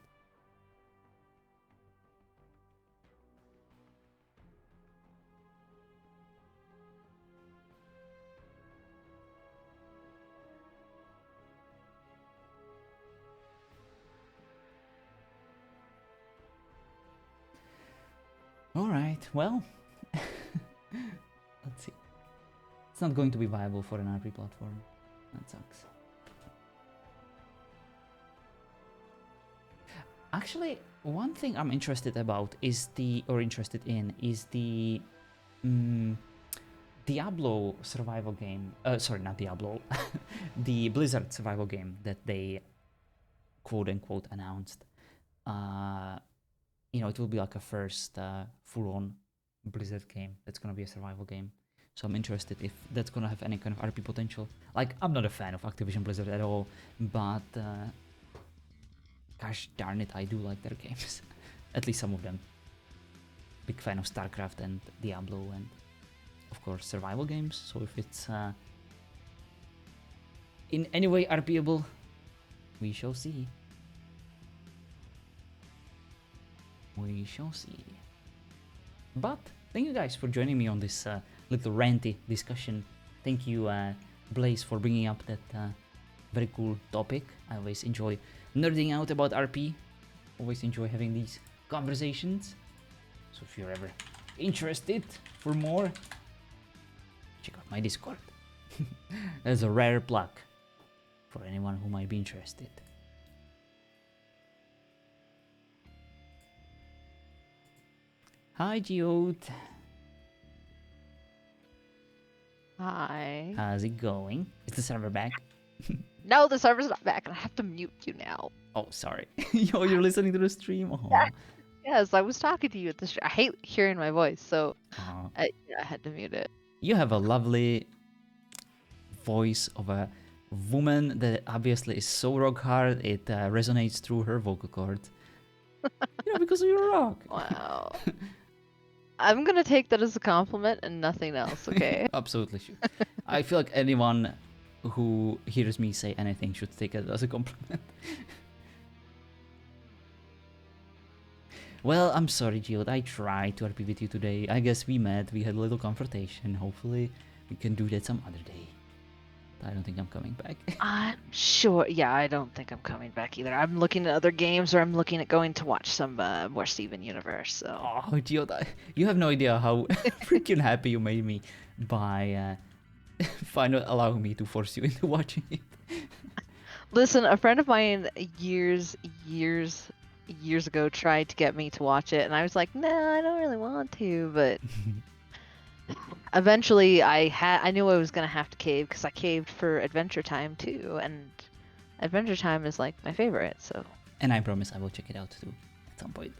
Alright, well, let's see. It's not going to be viable for an RP platform. That sucks. Actually, one thing I'm interested in is the Diablo survival game. Sorry, not Diablo. The Blizzard survival game that they quote unquote announced. You know, it will be like a first full-on Blizzard game that's gonna be a survival game. So I'm interested if that's gonna have any kind of RP potential. Like, I'm not a fan of Activision Blizzard at all, but gosh darn it, I do like their games. At least some of them. Big fan of StarCraft and Diablo and, of course, survival games. So if it's in any way RPable, we shall see. We shall see. But thank you guys for joining me on this little ranty discussion. Thank you, Blaze, for bringing up that very cool topic. I always enjoy nerding out about RP. Always enjoy having these conversations. So if you're ever interested for more, check out my Discord. There's a rare plug for anyone who might be interested. Hi, Geode. Hi. How's it going? Is the server back? No, the server's not back, and I have to mute you now. Oh, sorry. Yo, you're listening to the stream? Oh. Yes, I was talking to you at the I hate hearing my voice, so Oh. I had to mute it. You have a lovely voice of a woman that obviously is so rock hard it resonates through her vocal cords. Because you're rock. Wow. I'm gonna take that as a compliment and nothing else, okay? Absolutely should. I feel like anyone who hears me say anything should take it as a compliment. Well, I'm sorry, Jill. I tried to RP with you today. I guess we met, we had a little confrontation. Hopefully, we can do that some other day. I don't think I'm coming back. I'm sure. Yeah, I don't think I'm coming back either. I'm looking at other games, or I'm looking at going to watch some more Steven Universe. So. Oh, Gio, you have no idea how freaking happy you made me by finally allowing me to force you into watching it. Listen, a friend of mine years ago tried to get me to watch it, and I was like, nah, I don't really want to, but eventually I knew I was gonna have to cave because I caved for Adventure Time too, and Adventure Time is like my favorite. So. And I promise I will check it out too at some point.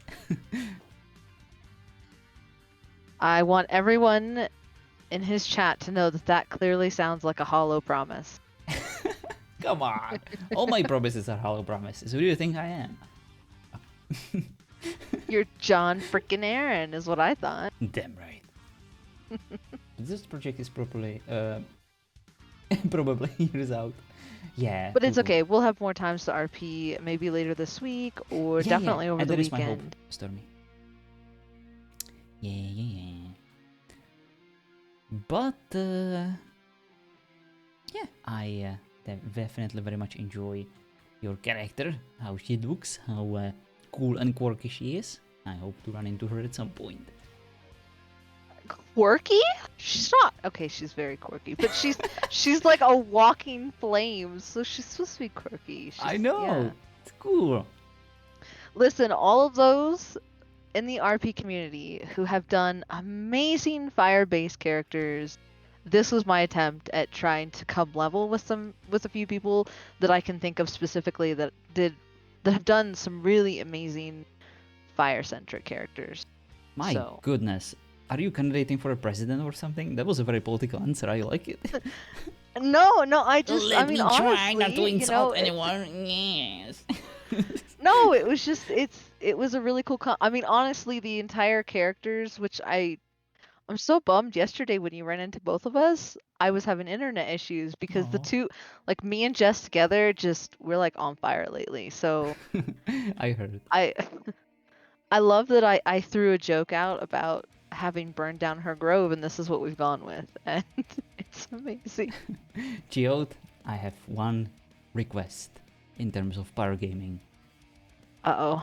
I want everyone in his chat to know that that clearly sounds like a hollow promise. Come on, all my promises are hollow promises. Who do you think I am? You're John frickin' Aaron, is what I thought. Damn right. This project is properly probably years out. Yeah. But it's cool. okay. We'll have more times to RP maybe later this week or definitely over and the that is weekend. my hope, Stormy. Yeah. But yeah, I definitely very much enjoy your character, how she looks, how cool and quirky she is. I hope to run into her at some point. Quirky? She's not. Okay, she's very quirky, but she's like a walking flame, so she's supposed to be quirky. I know. Yeah. It's cool. Listen, all of those in the RP community who have done amazing fire-based characters, this was my attempt at trying to come level with a few people that I can think of specifically that have done some really amazing fire-centric characters. My So. goodness. Are you candidating for a president or something? That was a very political answer. I like it. No, I mean, honestly, try not to insult you know, anyone. Yes. No, it was just it was a really cool I mean, honestly, the entire characters, which I'm so bummed yesterday when you ran into both of us, I was having internet issues because the Aw. two, like me and Jess together, we're like on fire lately. So I heard. I love that I threw a joke out about having burned down her grove, and this is what we've gone with, and it's amazing. Geode, I have one request in terms of power gaming. Uh-oh.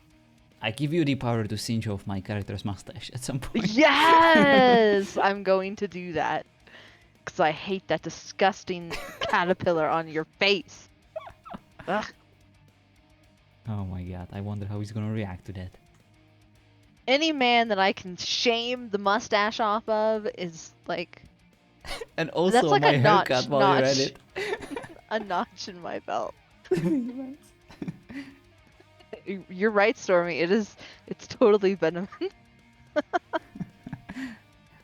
I give you the power to singe off my character's mustache at some point. Yes! I'm going to do that. Because I hate that disgusting caterpillar on your face. Ugh. Oh my god, I wonder how he's gonna react to that. Any man that I can shame the mustache off of is like... And also That's like my a haircut while you're at notch. it. A notch in my belt. You're right, Stormy. It's totally venomous.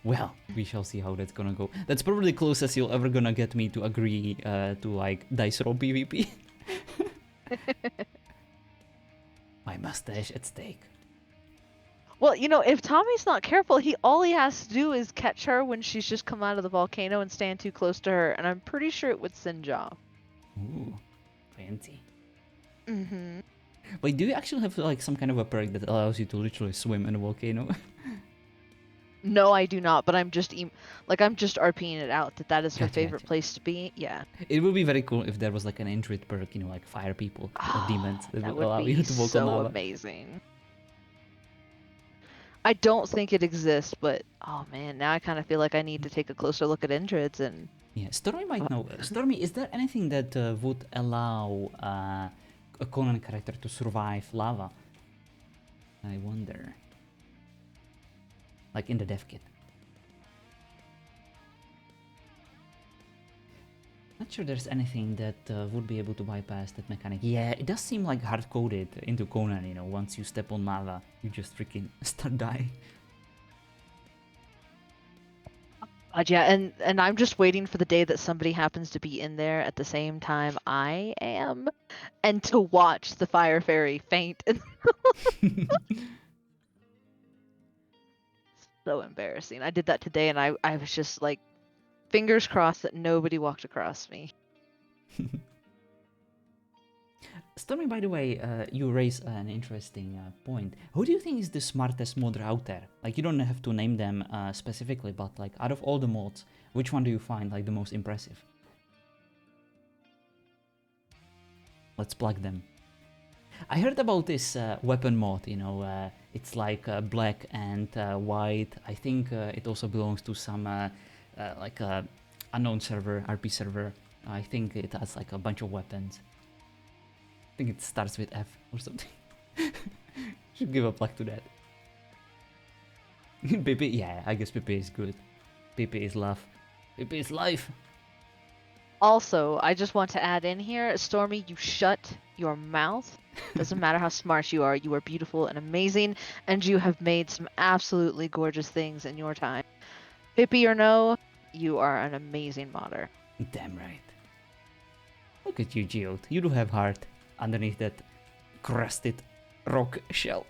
Well, we shall see how that's gonna go. That's probably the closest you'll ever gonna get me to agree to like dice roll PvP. My mustache at stake. Well, you know, if Tommy's not careful, all he has to do is catch her when she's just come out of the volcano and stand too close to her, and I'm pretty sure it would singe off. Ooh, fancy. Mm-hmm. Wait, do you actually have like some kind of a perk that allows you to literally swim in a volcano? No, I do not, but I'm just I'm just RPing it out that is her Gotcha, favorite gotcha. place to be. Yeah. It would be very cool if there was like an Indrid perk, you know, like fire people or demons that, That would allow would you be to walk on so lava. amazing. I don't think it exists, but oh man, now I kind of feel like I need to take a closer look at Indrids and. Yeah, Stormy might know. Stormy, is there anything that would allow a Conan character to survive lava? I wonder. like in the dev kit. Not sure there's anything that would be able to bypass that mechanic. Yeah, it does seem like hard-coded into Conan, you know, once you step on lava, you just freaking start dying. Yeah, and I'm just waiting for the day that somebody happens to be in there at the same time I am, and to watch the fire fairy faint. So embarrassing. I did that today, and I was just like, fingers crossed that nobody walked across me. Stormy, by the way, you raise an interesting point. Who do you think is the smartest modder out there? Like, you don't have to name them specifically, but like, out of all the mods, which one do you find like the most impressive? Let's plug them. I heard about this weapon mod, you know, it's like black and white. I think it also belongs to some like unknown server, RP server. I think it has like a bunch of weapons. I think it starts with F or something. Should give a plug to that. Pipi, yeah, I guess Pipi is good. Pipi is love. Pipi is life. Also, I just want to add in here, Stormy, you shut your mouth. Doesn't matter how smart you are beautiful and amazing, and you have made some absolutely gorgeous things in your time. Pippi or no, you are an amazing modder. Damn right. Look at you, Geode. You do have heart underneath that crusted rock shell.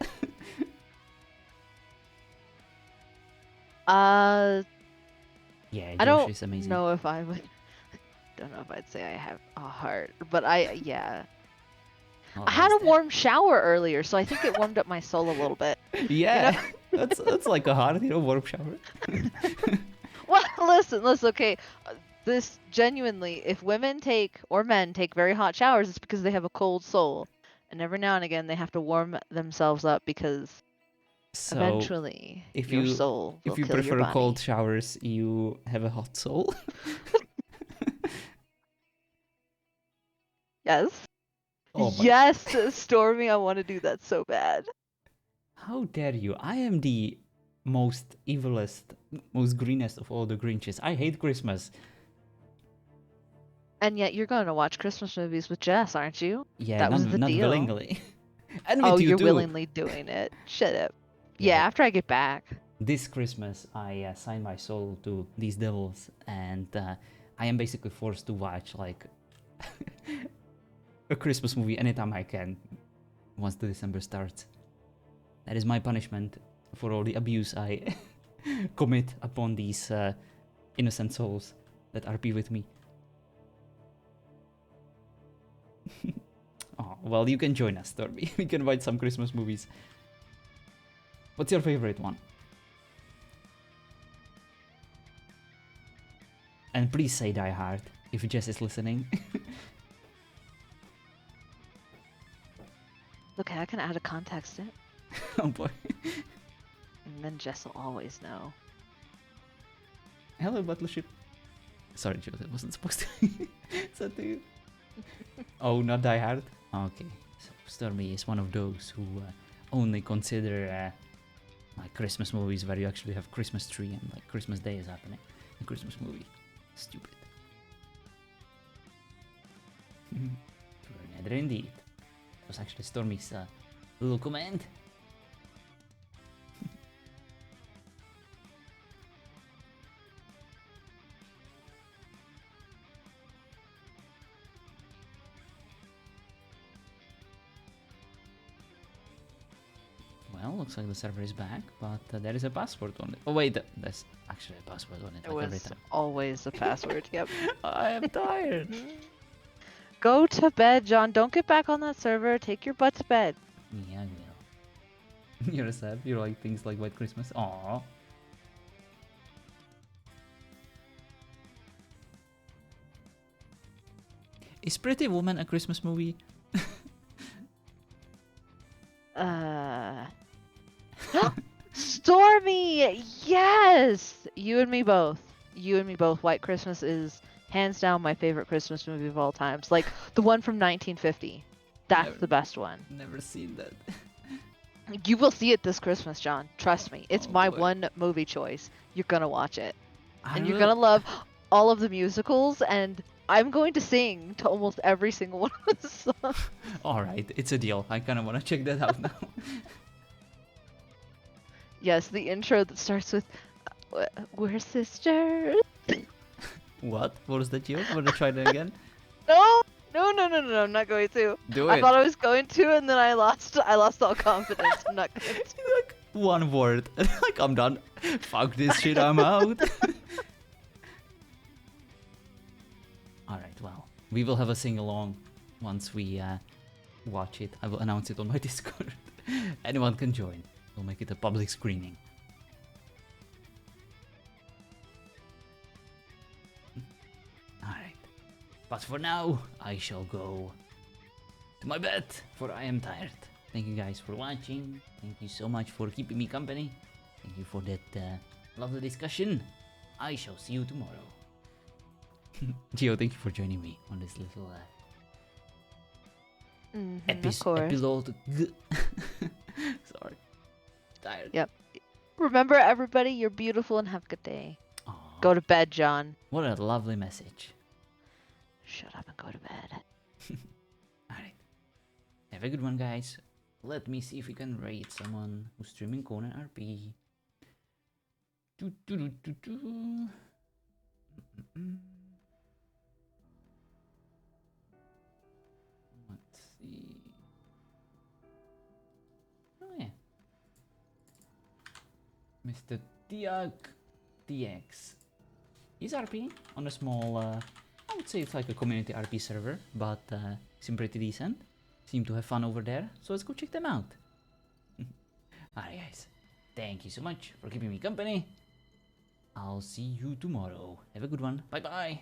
Yeah, Yeah, I Josh don't is amazing. know if I would. Don't know if I'd say I have a heart, but yeah. Oh, I had there's a warm shower earlier, so I think it warmed up my soul a little bit. that. Yeah, You know? that's like a heart, you know, warm shower. Well, listen, okay. This genuinely, if women take or men take very hot showers, it's because they have a cold soul, and every now and again they have to warm themselves up because So eventually if your you soul will if you kill your prefer body. cold showers, you have a hot soul. Yes. Oh my! Yes, Stormy, I want to do that so bad. How dare you? I am the most evilest, most greenest of all the Grinches. I hate Christmas. And yet you're going to watch Christmas movies with Jess, aren't you? Yeah, That not was the not deal. willingly. And Oh, with you you're too. willingly doing it. Shut up. Yeah. Yeah, after I get back. This Christmas, I signed my soul to these devils, and I am basically forced to watch like a Christmas movie anytime I can once the December starts. That is my punishment for all the abuse I commit upon these innocent souls that RP with me. Oh, well, you can join us, Stormy. We can watch some Christmas movies. What's your favorite one? And please say Die Hard if Jess is listening. Okay, I can add a context in. Oh boy. And then Jess will always know. Hello, Battleship. Sorry, Joe, that wasn't supposed to be said to you. Oh, not Die Hard? Okay. So Stormy is one of those who only consider like Christmas movies where you actually have Christmas tree and like Christmas Day is happening. A Christmas movie. Stupid. Neither indeed. It was actually Stormy's little comment. Well, looks like the server is back, but there is a password on it. Oh wait, there's actually a password on it, There like every was time. always a password, yep. I am tired. Go to bed, John. Don't get back on that server. Take your butt to bed. Yeah, I will. You're sad. You like things like White Christmas. Aww. Is Pretty Woman a Christmas movie? Stormy! Yes! You and me both. You and me both. White Christmas is hands down my favorite Christmas movie of all times. Like the one from 1950. That's Never- the best one. Never seen that. You will see it this Christmas, John. Trust me. It's Oh, my boy. one movie choice. You're gonna watch it. I And you're will. gonna love all of the musicals, and I'm going to sing to almost every single one of the songs. All right, it's a deal. I kind of want to check that out now. Yes, the intro that starts with "We're sisters." What? What was that joke? Want to try that again? No, no, I'm not going to. Do I it. thought I was going to, and then I lost all confidence. I'm not going to. Like one word. Like I'm done. Fuck this shit. I'm out. All right. Well, we will have a sing along once we watch it. I will announce it on my Discord. Anyone can join. We'll make it a public screening. Alright. But for now, I shall go to my bed, for I am tired. Thank you guys for watching. Thank you so much for keeping me company. Thank you for that lovely discussion. I shall see you tomorrow. Gio, thank you for joining me on this little Of course. episode. Sorry. Tired. Yep. Remember, everybody, you're beautiful and have a good day. Aw, Go to bed, John. what a lovely message. Shut up and go to bed. Alright. Have a good one, guys. Let me see if we can rate someone who's streaming Conan RP. Let's see. Oh yeah. Mr. Tiag TX. He's RP on a small, I would say it's like a community RP server, but seem pretty decent. Seem to have fun over there, so let's go check them out. Alright guys, thank you so much for keeping me company. I'll see you tomorrow. Have a good one. Bye bye.